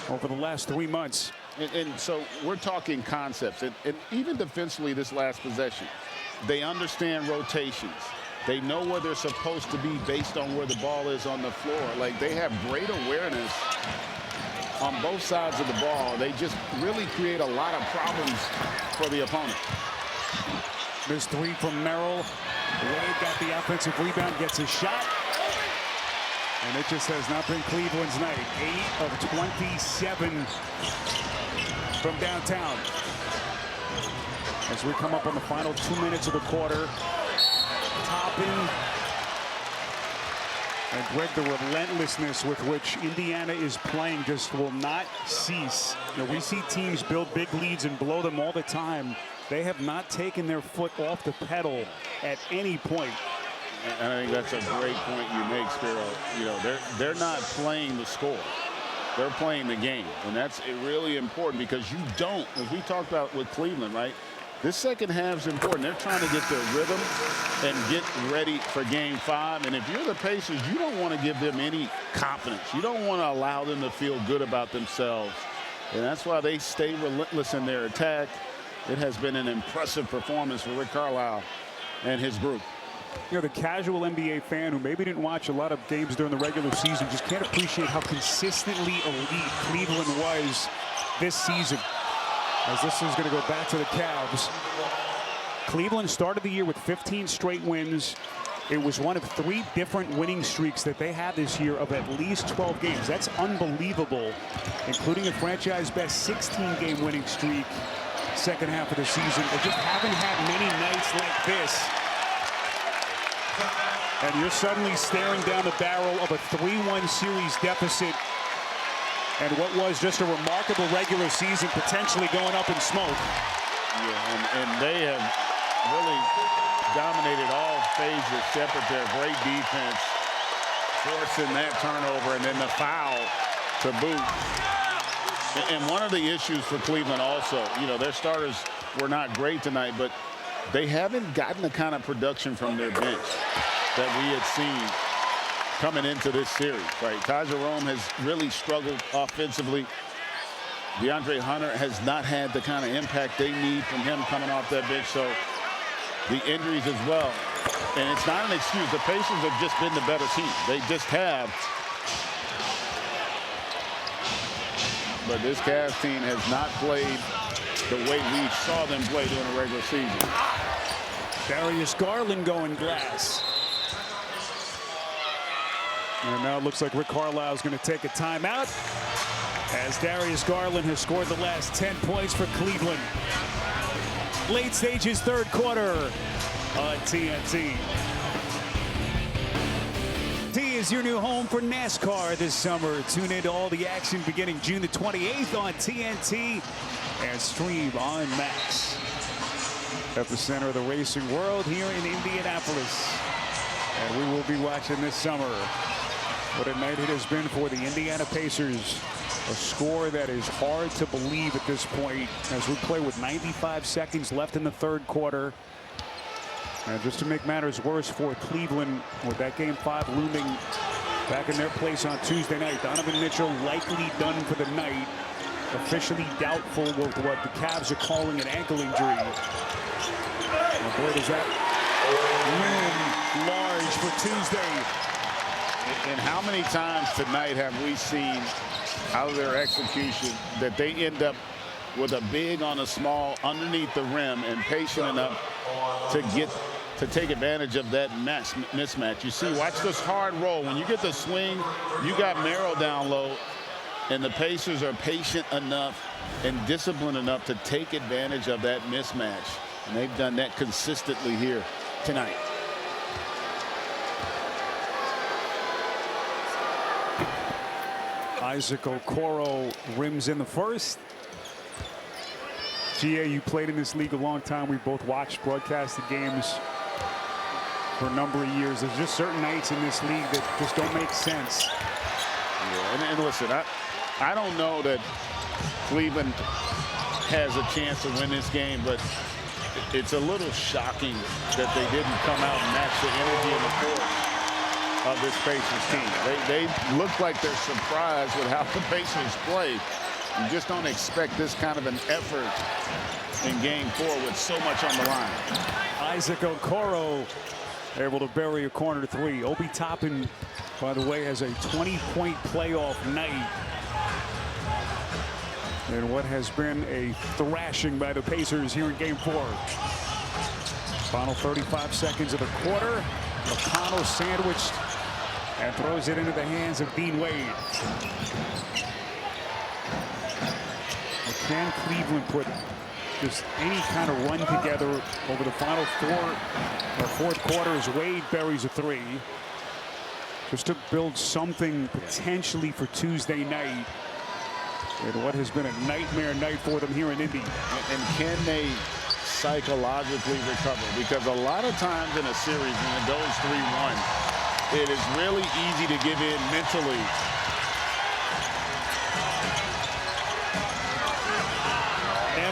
over the last 3 months. And so we're talking concepts, and even defensively this last possession, they understand rotations. They know where they're supposed to be based on where the ball is on the floor. Like, they have great awareness on both sides of the ball. They just really create a lot of problems for the opponent. This 3 from Merrill. Wade got the offensive rebound, gets a shot. And it just has not been Cleveland's night. 8 of 27 from downtown. As we come up on the final 2 minutes of the quarter. Toppin. And Greg, the relentlessness with which Indiana is playing just will not cease. You know, we see teams build big leads and blow them all the time. They have not taken their foot off the pedal at any point. And I think that's a great point you make, Spiro. You know, they're not playing the score. They're playing the game. And that's really important, because you don't, as we talked about with Cleveland, right? This second half is important. They're trying to get their rhythm and get ready for Game 5. And if you're the Pacers, you don't want to give them any confidence. You don't want to allow them to feel good about themselves. And that's why they stay relentless in their attack. It has been an impressive performance for Rick Carlisle and his group. You know, the casual NBA fan who maybe didn't watch a lot of games during the regular season just can't appreciate how consistently elite Cleveland was this season. As this is going to go back to the Cavs. Cleveland started the year with 15 straight wins. It was one of 3 different winning streaks that they had this year of at least 12 games. That's unbelievable, including a franchise best 16-game winning streak second half of the season. They just haven't had many nights like this. And you're suddenly staring down the barrel of a 3-1 series deficit. And what was just a remarkable regular season potentially going up in smoke. Yeah, and they have really dominated all phases. Shepard there, great defense. forcing that turnover and then the foul to boot. And one of the issues for Cleveland also, you know, their starters were not great tonight, but they haven't gotten the kind of production from their bench that we had seen coming into this series, right? Ty Jerome has really struggled offensively. DeAndre Hunter has not had the kind of impact they need from him coming off that bench. So the injuries as well. And it's not an excuse. The Pacers have just been the better team. They just have. But this Cavs team has not played the way we saw them play during the regular season. Darius Garland going glass. And now it looks like Rick Carlisle is going to take a timeout, as Darius Garland has scored the last 10 points for Cleveland. Late stages, third quarter on TNT. T is your new home for NASCAR this summer. Tune into all the action beginning June the 28th on TNT and stream on Max. Epicenter of the racing world here in Indianapolis. And we will be watching this summer. What a night it has been for the Indiana Pacers. A score that is hard to believe at this point as we play with 95 seconds left in the third quarter. And just to make matters worse for Cleveland, with that game 5 looming back in their place on Tuesday night, Donovan Mitchell likely done for the night. Officially doubtful with what the Cavs are calling an ankle injury. And boy, does that loom large for Tuesday. And how many times tonight have we seen out of their execution that they end up with a big on a small underneath the rim and patient enough to take advantage of that mismatch. You see, watch this hard roll. When you get the swing, you got Merrill down low, and the Pacers are patient enough and disciplined enough to take advantage of that mismatch. And they've done that consistently here tonight. Isaac Okoro rims in the first. GA, you played in this league a long time. We both watched broadcasted games for a number of years. There's just certain nights in this league that just don't make sense. Yeah, and listen, I don't know that Cleveland has a chance to win this game, but it's a little shocking that they didn't come out and match the energy in the fourth of this Pacers team. They look like they're surprised with how the Pacers play. You just don't expect this kind of an effort in game 4 with so much on the line. Isaac Okoro able to bury a corner 3. Obi Toppin, by the way, has a 20-point playoff night. And what has been a thrashing by the Pacers here in game 4. Final 35 seconds of the quarter. McConnell sandwiched and throws it into the hands of Dean Wade. Can Cleveland put just any kind of run together over the final fourth quarter as Wade buries a 3, just to build something potentially for Tuesday night in what has been a nightmare night for them here in Indy? And can they psychologically recover? Because a lot of times in a series when it goes 3-1, it is really easy to give in mentally.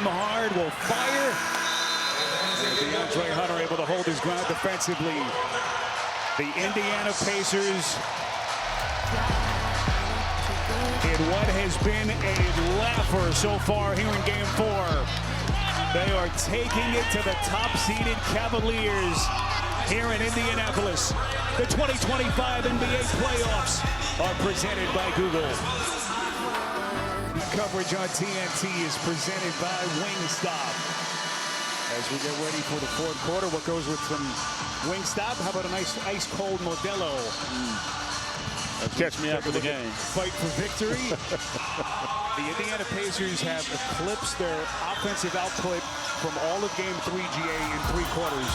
Hard will fire. DeAndre Hunter able to hold his ground defensively. The Indiana Pacers, in what has been a laugher so far here in game 4. They are taking it to the top-seeded Cavaliers here in Indianapolis. The 2025 NBA playoffs are presented by Google. Coverage on TNT is presented by Wingstop. As we get ready for the fourth quarter, what goes with some Wingstop? How about a nice ice-cold Modelo? Catch me after the game. Fight for victory. The Indiana Pacers have eclipsed their offensive output from all of game 3, GA, in 3 quarters.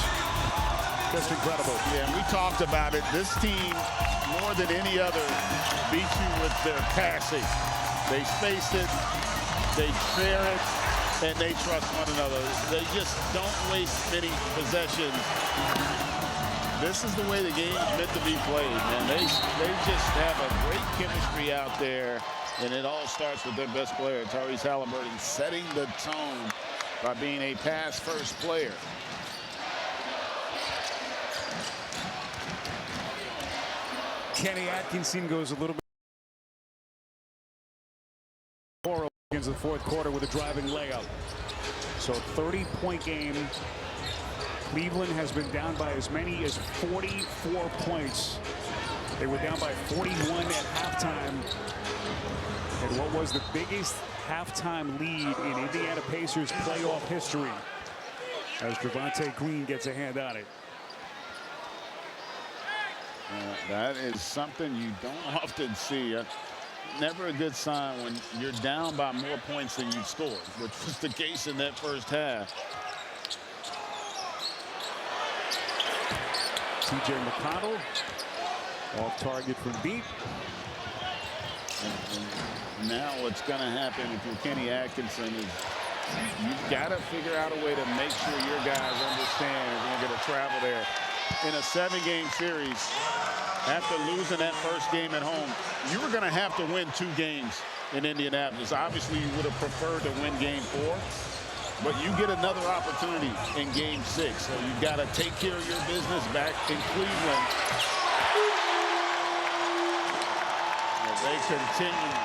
Just incredible. Yeah, and we talked about it. This team, more than any other, beat you with their passing. They space it, they share it, and they trust one another. They just don't waste many possessions This is the way the game is meant to be played, man. They just have a great chemistry out there, and it all starts with their best player, Tyrese Halliburton, setting the tone by being a pass-first player. Kenny Atkinson goes a little bit more against the fourth quarter with a driving layup. So 30-point game. Cleveland has been down by as many as 44 points. They were down by 41 at halftime. And what was the biggest halftime lead in Indiana Pacers playoff history, as Javonte Green gets a hand on it. That is something you don't often see. Never a good sign when you're down by more points than you've scored, which was the case in that first half. T.J. McConnell off target from deep. And now what's going to happen if you're Kenny Atkinson is you've got to figure out a way to make sure your guys understand if you're going to travel there. In a 7-game series, after losing that first game at home, you were going to have to win 2 games in Indianapolis. Obviously, you would have preferred to win game 4, but you get another opportunity in game 6. So you've got to take care of your business back in Cleveland. As they continue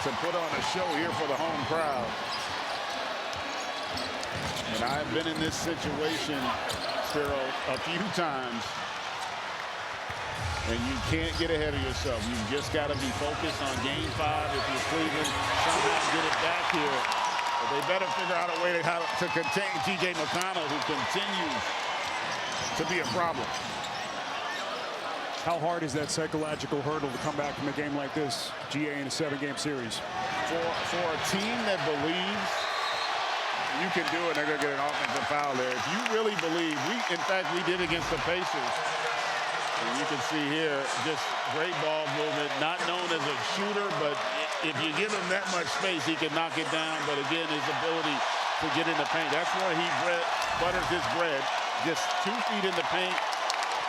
to put on a show here for the home crowd. And I've been in this situation, Spiro, a few times. And you can't get ahead of yourself. You've just got to be focused on game 5 if you're Cleveland. Somehow get it back here. But they better figure out a way to contain T.J. McConnell, who continues to be a problem. How hard is that psychological hurdle to come back from a game like this, GA, in a 7-game series? For a team that believes you can do it, they're going to get an offensive foul there. If you really believe, in fact, we did against the Pacers. And you can see here, just great ball movement, not known as a shooter, but if you give him that much space, he can knock it down. But again, his ability to get in the paint, that's where he butters his bread. Just 2 feet in the paint,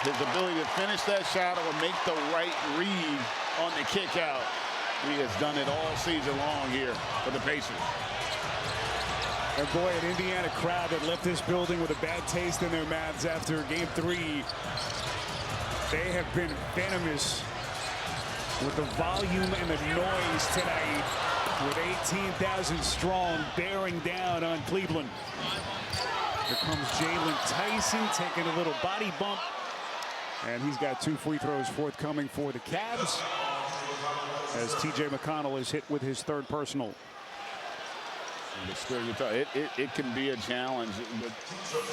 his ability to finish that shot or make the right read on the kick out. He has done it all season long here for the Pacers. And boy, an Indiana crowd that left this building with a bad taste in their mouths after game 3. They have been venomous with the volume and the noise tonight, with 18,000 strong bearing down on Cleveland. Here comes Jalen Tyson taking a little body bump, and he's got 2 free throws forthcoming for the Cavs, as T.J. McConnell is hit with his 3rd personal. It can be a challenge, but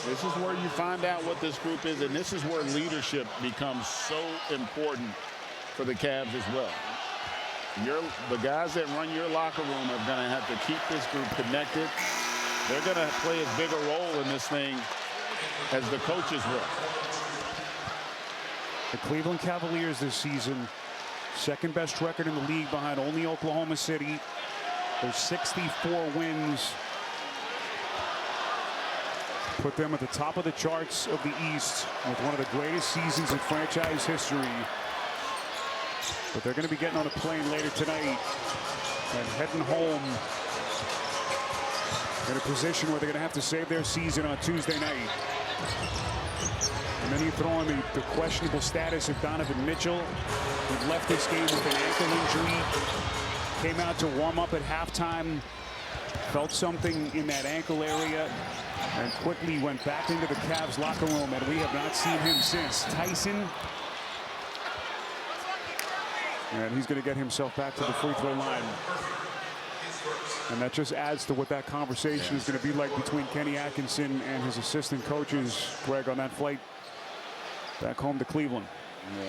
this is where you find out what this group is, and this is where leadership becomes so important for the Cavs as well. The guys that run your locker room are going to have to keep this group connected. They're going to play as big a role in this thing as the coaches will. The Cleveland Cavaliers this season, 2nd best record in the league behind only Oklahoma City. Their 64 wins put them at the top of the charts of the East with one of the greatest seasons in franchise history. But they're going to be getting on a plane later tonight and heading home in a position where they're going to have to save their season on Tuesday night. And then you throw in the questionable status of Donovan Mitchell, who left this game with an ankle injury. Came out to warm up at halftime, felt something in that ankle area, and quickly went back into the Cavs locker room, and we have not seen him since. Tyson, and he's going to get himself back to the free throw line. And that just adds to what that conversation is going to be like between Kenny Atkinson and his assistant coaches, Greg, on that flight back home to Cleveland.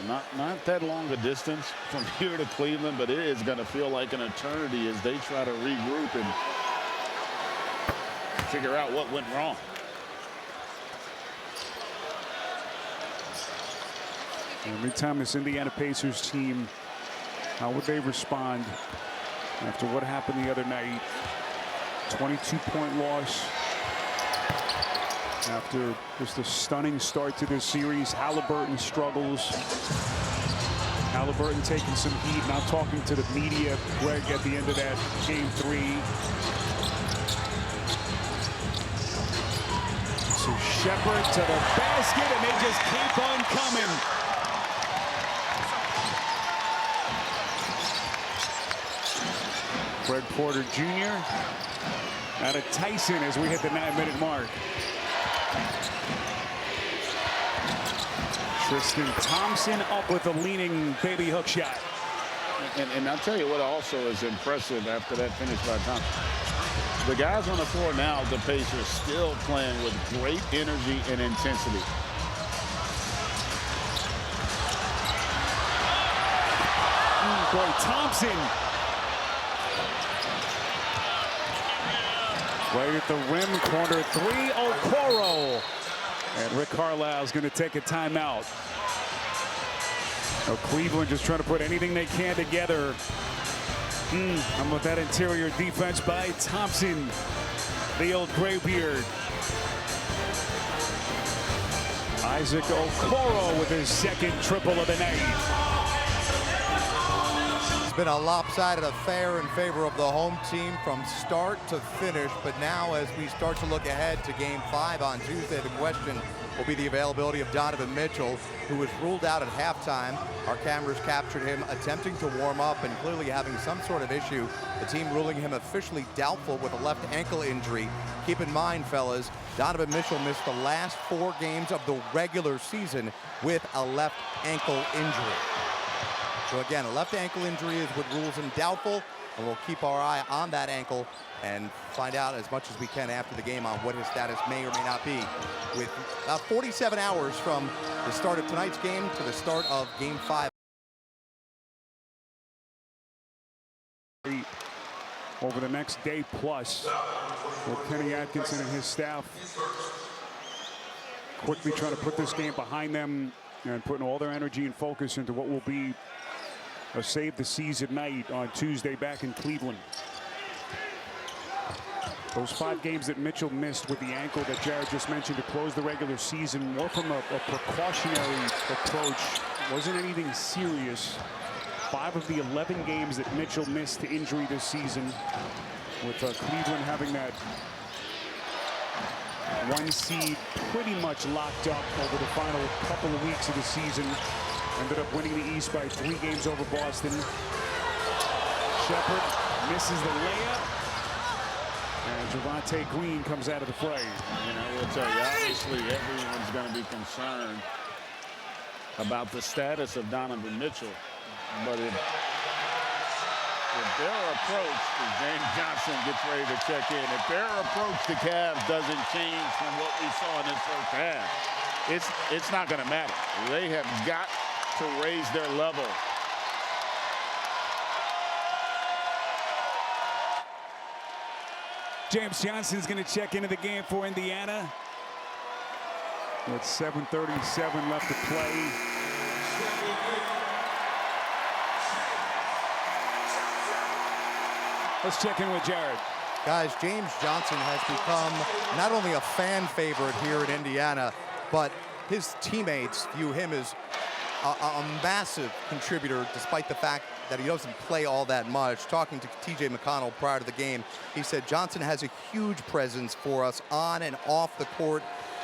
Yeah, not that long a distance from here to Cleveland, but it is going to feel like an eternity as they try to regroup and figure out what went wrong. Every time this Indiana Pacers team, how would they respond after what happened the other night? 22-point loss After just a stunning start to this series, Halliburton struggles. Halliburton taking some heat, now talking to the media, Greg, at the end of that game 3. So Shepard to the basket, and they just keep on coming. Fred Porter Jr. out of Tyson as we hit the 9-minute mark. Tristan Thompson up with a leaning baby hook shot. And I'll tell you what also is impressive after that finish by Thompson. The guys on the floor now, the Pacers, still playing with great energy and intensity. Boy, Thompson. Right at the rim, corner 3, Okoro. And Rick Carlisle's going to take a timeout. Now Cleveland just trying to put anything they can together. I'm with that interior defense by Thompson, the old graybeard. Isaac Okoro with his second triple of the night. Been a lopsided affair in favor of the home team from start to finish, but now as we start to look ahead to game 5 on Tuesday, the question will be the availability of Donovan Mitchell, who was ruled out at halftime. Our cameras captured him attempting to warm up and clearly having some sort of issue. The team ruling him officially doubtful with a left ankle injury. Keep in mind, fellas, Donovan Mitchell missed the last 4 games of the regular season with a left ankle injury. So again, a left ankle injury is what rules him doubtful, and we'll keep our eye on that ankle and find out as much as we can after the game on what his status may or may not be. With about 47 hours from the start of tonight's game to the start of game 5. Over the next day plus, with Kenny Atkinson and his staff quickly trying to put this game behind them and putting all their energy and focus into what will be a save the season night on Tuesday back in Cleveland. Those 5 games that Mitchell missed with the ankle that Jared just mentioned to close the regular season, more from a precautionary approach, wasn't anything serious. 5 of the 11 games that Mitchell missed to injury this season, with Cleveland having that 1 seed pretty much locked up over the final couple of weeks of the season. Ended up winning the East by 3 games over Boston. Shepard misses the layup. And Javonte Green comes out of the fray. And I will tell you, obviously, everyone's going to be concerned about the status of Donovan Mitchell. But if their approach, as James Johnson gets ready to check in, if their approach to Cavs doesn't change from what we saw in this first half, it's not going to matter. They have got to raise their level. James Johnson's going to check into the game for Indiana. With 7:37 left to play. Let's check in with Jared. Guys, James Johnson has become not only a fan favorite here in Indiana, but his teammates view him as a massive contributor, despite the fact that he doesn't play all that much. Talking to TJ McConnell prior to the game, he said Johnson has a huge presence for us on and off the court.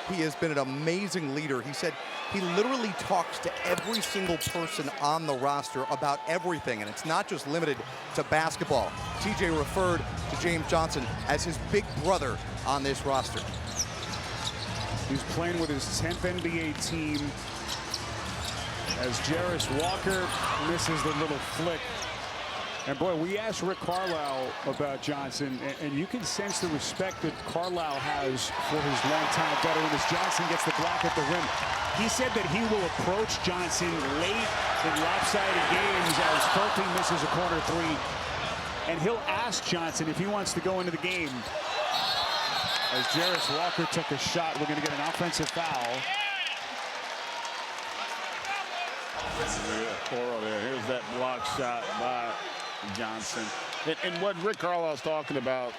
He has been an amazing leader. He said he literally talks to every single person on the roster about everything, and it's not just limited to basketball. TJ referred to James Johnson as his big brother on this roster. He's playing with his 10th NBA team as Jarris Walker misses the little flick. And boy, we asked Rick Carlisle about Johnson, and you can sense the respect that Carlisle has for his longtime veteran as Johnson gets the block at the rim. He said that he will approach Johnson late in lopsided games as Fulton misses a corner 3. And he'll ask Johnson if he wants to go into the game. As Jarris Walker took a shot, we're going to get an offensive foul. Here's that block shot by Johnson. And what Rick Carlisle's talking about,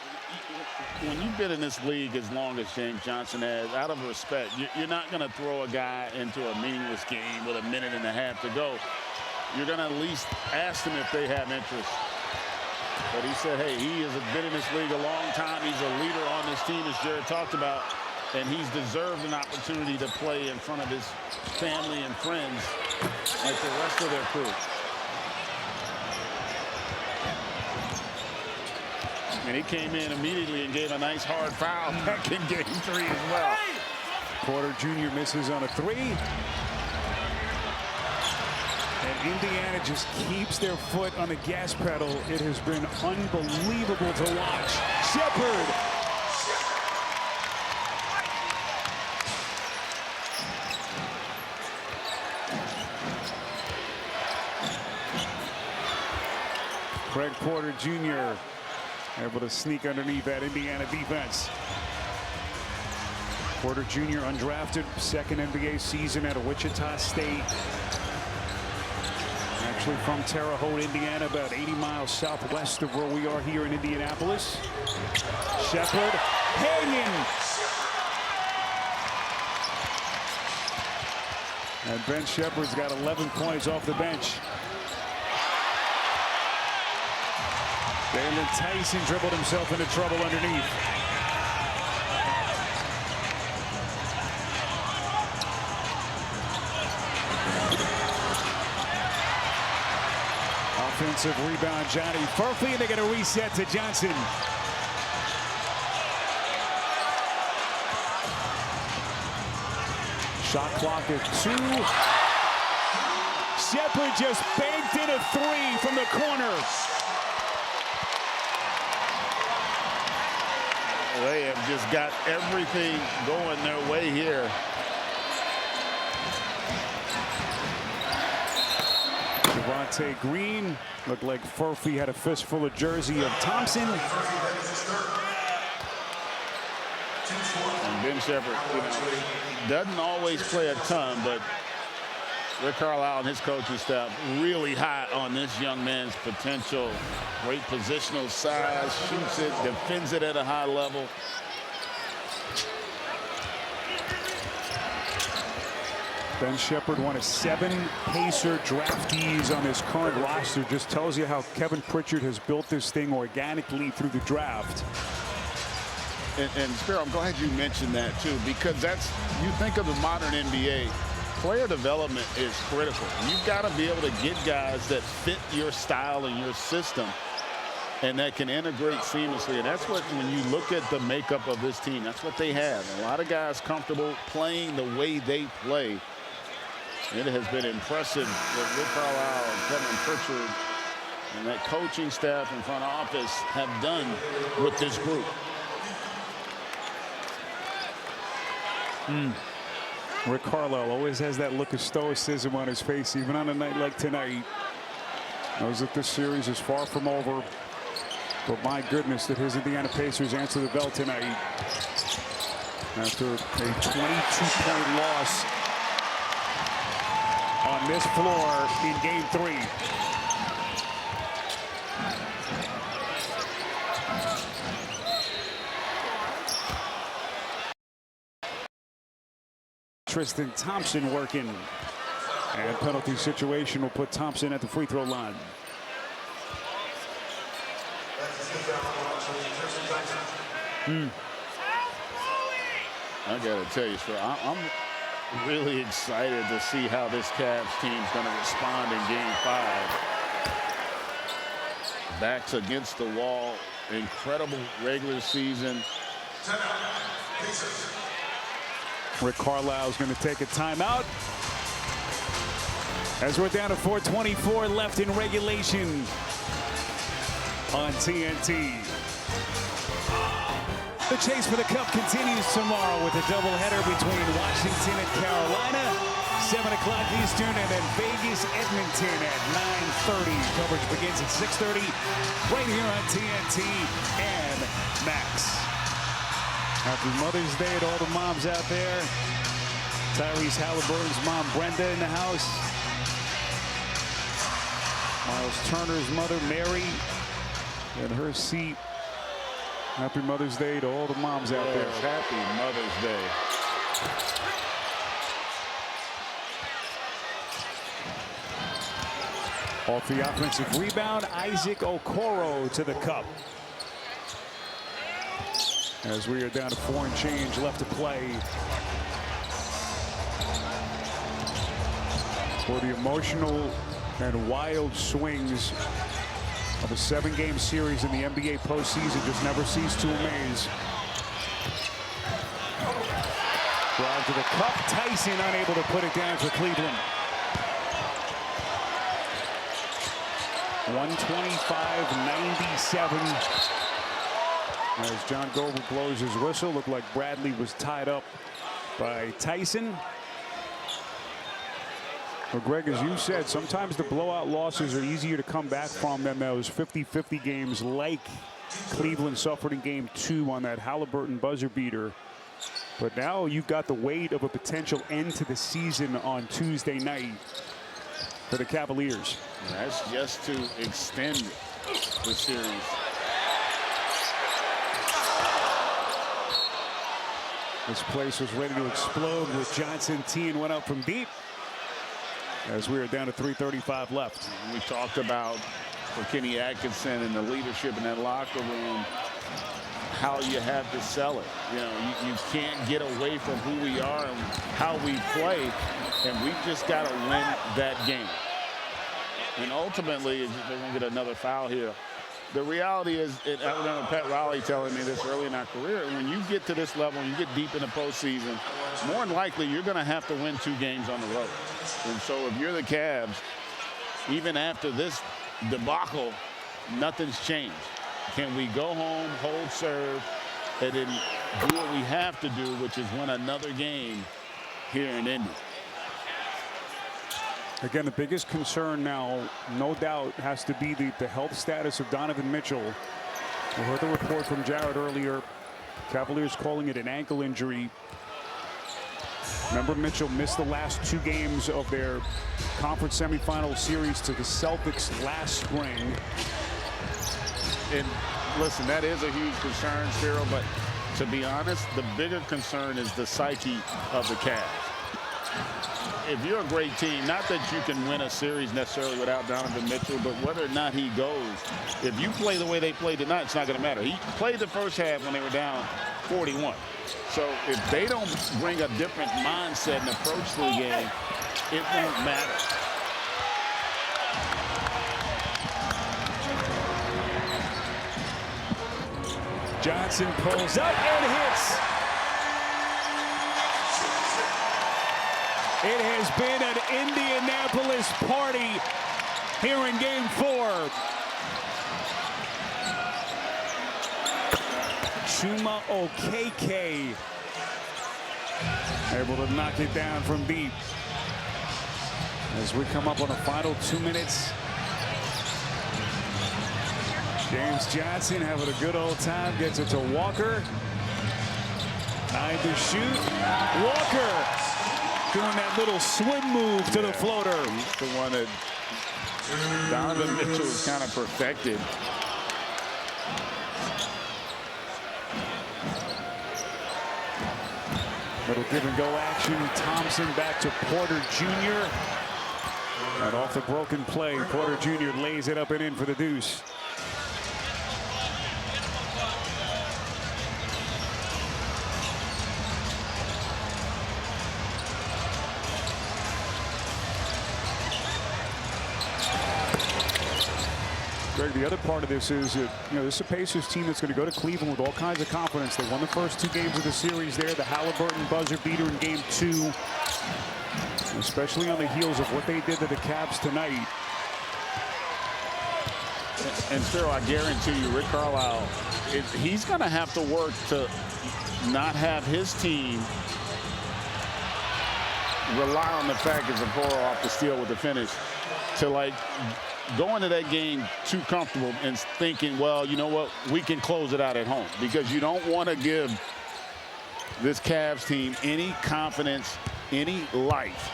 when you've been in this league as long as James Johnson has, out of respect, you're not going to throw a guy into a meaningless game with a minute and a half to go. You're going to at least ask them if they have interest. But he said, hey, he has been in this league a long time. He's a leader on this team, as Jared talked about, and he's deserved an opportunity to play in front of his family and friends like the rest of their crew. And he came in immediately and gave a nice hard foul back in game 3 as well. Porter Jr. misses on a 3. And Indiana just keeps their foot on the gas pedal. It has been unbelievable to watch. Shepard. Craig Porter Jr. able to sneak underneath that Indiana defense. Porter Jr. undrafted, second NBA season at Wichita State. Actually from Terre Haute, Indiana, about 80 miles southwest of where we are here in Indianapolis. Shepard hanging. And Ben Shepard's got 11 points off the bench. Jalen Tyson dribbled himself into trouble underneath. Offensive rebound, Johnny Furphy, and they get a reset to Johnson. Shot clock at 2. Shepard just banked in a 3 from the corner. They have just got everything going their way here. Javonte Green looked like Furphy had a fistful of jersey of Thompson. And Ben Shepard, doesn't always play a ton, but Rick Carlisle and his coaching staff really high on this young man's potential. Great positional size, shoots it, defends it at a high level. Ben Shepard, one of 7 Pacer draftees on his current roster. Just tells you how Kevin Pritchard has built this thing organically through the draft. And Spiro, I'm glad you mentioned that too, because that's, you think of the modern NBA, player development is critical. You've got to be able to get guys that fit your style and your system and that can integrate seamlessly. And that's what, when you look at the makeup of this team, that's what they have. A lot of guys comfortable playing the way they play. It has been impressive what Rick Carlisle and Kevin Pritchard and that coaching staff and front office have done with this group. Rick Carlisle always has that look of stoicism on his face, even on a night like tonight. Knows that this series is far from over. But my goodness, that his Indiana Pacers answer the bell tonight after a 22-point loss on this floor in game 3. Tristan Thompson working, and penalty situation will put Thompson at the free throw line. I gotta tell you, sir, I'm really excited to see how this Cavs team's going to respond in game 5. Backs against the wall, incredible regular season. Rick Carlisle is going to take a timeout as we're down to 4:24 left in regulation on TNT. The chase for the cup continues tomorrow with a doubleheader between Washington and Carolina, 7 o'clock Eastern, and then Vegas, Edmonton at 9:30. Coverage begins at 6:30 right here on TNT and Max. Happy Mother's Day to all the moms out there. Tyrese Halliburton's mom, Brenda, in the house. Miles Turner's mother, Mary, in her seat Happy Mother's Day to all the moms out there. Happy Mother's Day. Off the offensive rebound, Isaac Okoro to the cup. As we are down to 4 and change left to play. For the emotional and wild swings of a 7-game series in the NBA postseason just never cease to amaze. Drive to the cup, Tyson unable to put it down for Cleveland. 125-97. As John Goble blows his whistle, looked like Bradley was tied up by Tyson. Well, Greg, as you said, sometimes the blowout losses are easier to come back from than those 50-50 games like Cleveland suffered in Game 2 on that Halliburton buzzer beater. But now you've got the weight of a potential end to the season on Tuesday night for the Cavaliers. That's just to extend the series. This place was ready to explode with Johnson. Tien went up from deep as we are down to 3:35 left. We talked about for Kenny Atkinson and the leadership in that locker room, how you have to sell it. You know, you can't get away from who we are and how we play, and we've just got to win that game. And ultimately, they're going to get another foul here. The reality is, I remember Pat Riley telling me this early in our career, when you get to this level, you get deep in the postseason, more than likely you're going to have to win 2 games on the road. And so if you're the Cavs, even after this debacle, nothing's changed. Can we go home, hold serve, and then do what we have to do, which is win another game here in Indy? Again, the biggest concern now, no doubt, has to be the health status of Donovan Mitchell. We heard the report from Jared earlier. Cavaliers calling it an ankle injury. Remember, Mitchell missed the last 2 games of their conference semifinal series to the Celtics last spring. And listen, that is a huge concern, Cyril, but to be honest, the bigger concern is the psyche of the Cavs. If you're a great team, not that you can win a series necessarily without Donovan Mitchell, but whether or not he goes, if you play the way they played tonight, it's not going to matter. He played the first half when they were down 41. So if they don't bring a different mindset and approach to the game, it won't matter. Johnson pulls up and hits. It has been an Indianapolis party here in Game 4. Chuma Okeke able to knock it down from deep. As we come up on the final 2 minutes. James Johnson having a good old time, gets it to Walker. 9 to shoot. Walker doing that little swim move to the floater. He's the one that Donovan Mitchell has kind of perfected. Little give and go action. Thompson back to Porter Jr. And off the broken play, Porter Jr. lays it up and in for the deuce. Greg, the other part of this is that, this is a Pacers team that's going to go to Cleveland with all kinds of confidence. They won the first 2 games of the series there. The Halliburton buzzer beater in Game 2. Especially on the heels of what they did to the Cavs tonight. And Cyril, I guarantee you, Rick Carlisle, he's going to have to work to not have his team rely on the fact that Okoro off the steal with the finish to go into that game too comfortable and thinking, well, you know what, we can close it out at home, because you don't want to give this Cavs team any confidence, any life.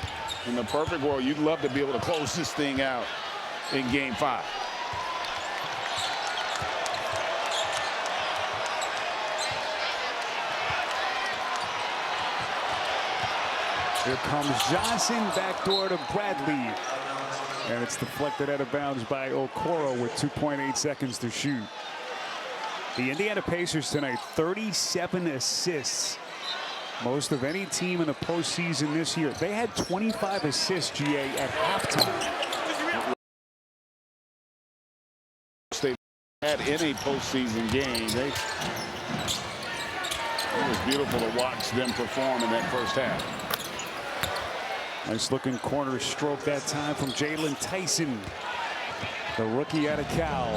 In the perfect world, you'd love to be able to close this thing out in Game 5. Here comes Johnson, backdoor to Bradley. And it's deflected out of bounds by Okoro with 2.8 seconds to shoot. The Indiana Pacers tonight, 37 assists. Most of any team in the postseason this year. They had 25 assists, GA, at halftime. They had any postseason game. It was beautiful to watch them perform in that first half. Nice looking corner stroke that time from Jalen Tyson, the rookie out of Cal.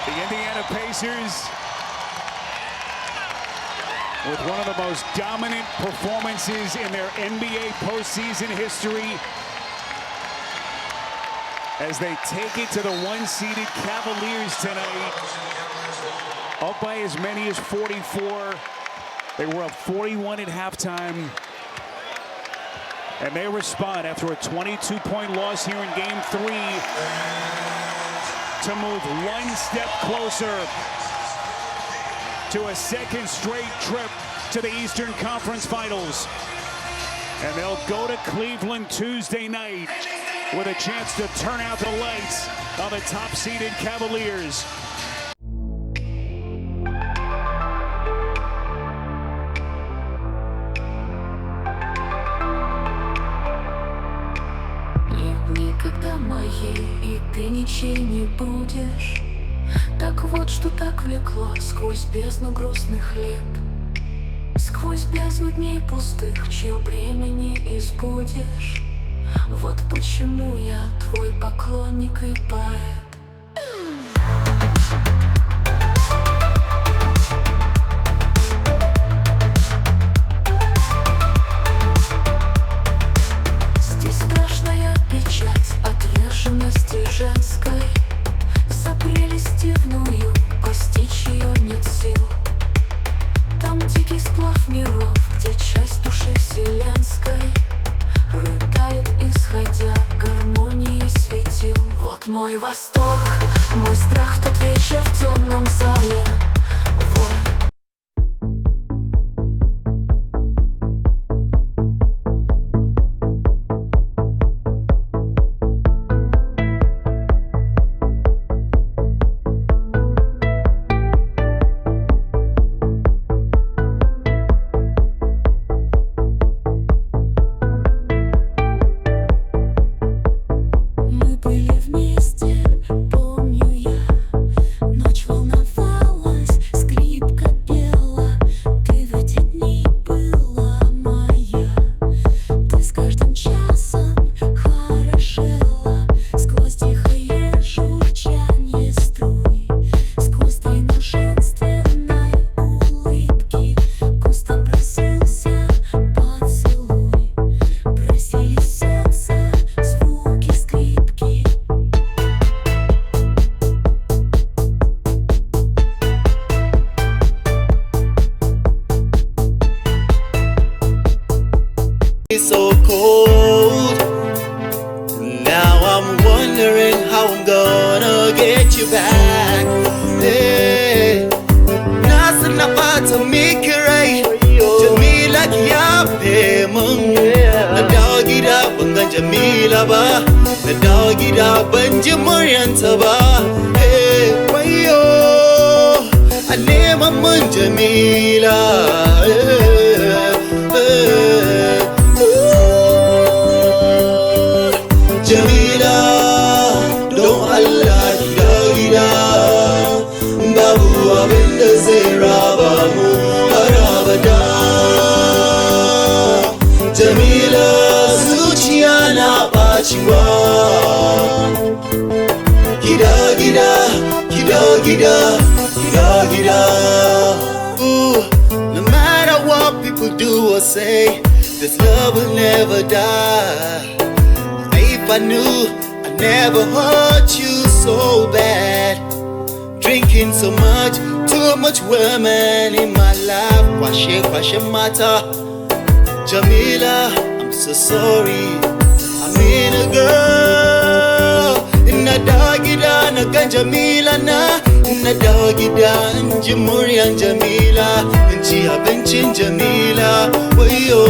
The Indiana Pacers with one of the most dominant performances in their NBA postseason history as they take it to the one-seeded Cavaliers tonight. Up by as many as 44. They were up 41 at halftime. And they respond after a 22-point loss here in Game 3 to move one step closer to a second straight trip to the Eastern Conference Finals. And they'll go to Cleveland Tuesday night with a chance to turn out the lights on the top-seeded Cavaliers. Никогда моей, и ты ничей не будешь. Так вот, что так влекло сквозь бездну грустных лет, сквозь бездну дней пустых, чье бремя не избудешь. Вот почему я твой поклонник и поэт. Здесь страшная печать отверженности женской. За прелесть дивную постичь ее нет сил. Там дикий сплав миров, где часть души вселенской рыдает, исходя гармонии светил. Вот мой восторг, мой страх тот вечер в темном зале. So cold. Now I'm wondering how I'm gonna get you back. Hey, nothing about to make it right. Jamila kiyabe mun. Na dawo gida ban ga Jamila ba. Na dawo gida ban ji muryanta ba. Hey, wayo, a neman mun Jamila. Jamila, don Allah gida babu abin da zai raba mu har abada. Jamila, zuciya na ɓaciwa. Gida, gida, gida, gida, gida, gida. Ooh, no matter what people do or say, this love will never die. If I knew I never hurt you so bad, drinking so much, too much women in my life, kwashe mata. Jamila, I'm so sorry. I mean a girl in a doggy na gan Jamila na na dawo gida in ji muryan Jamila in ci abincin Jamila wayo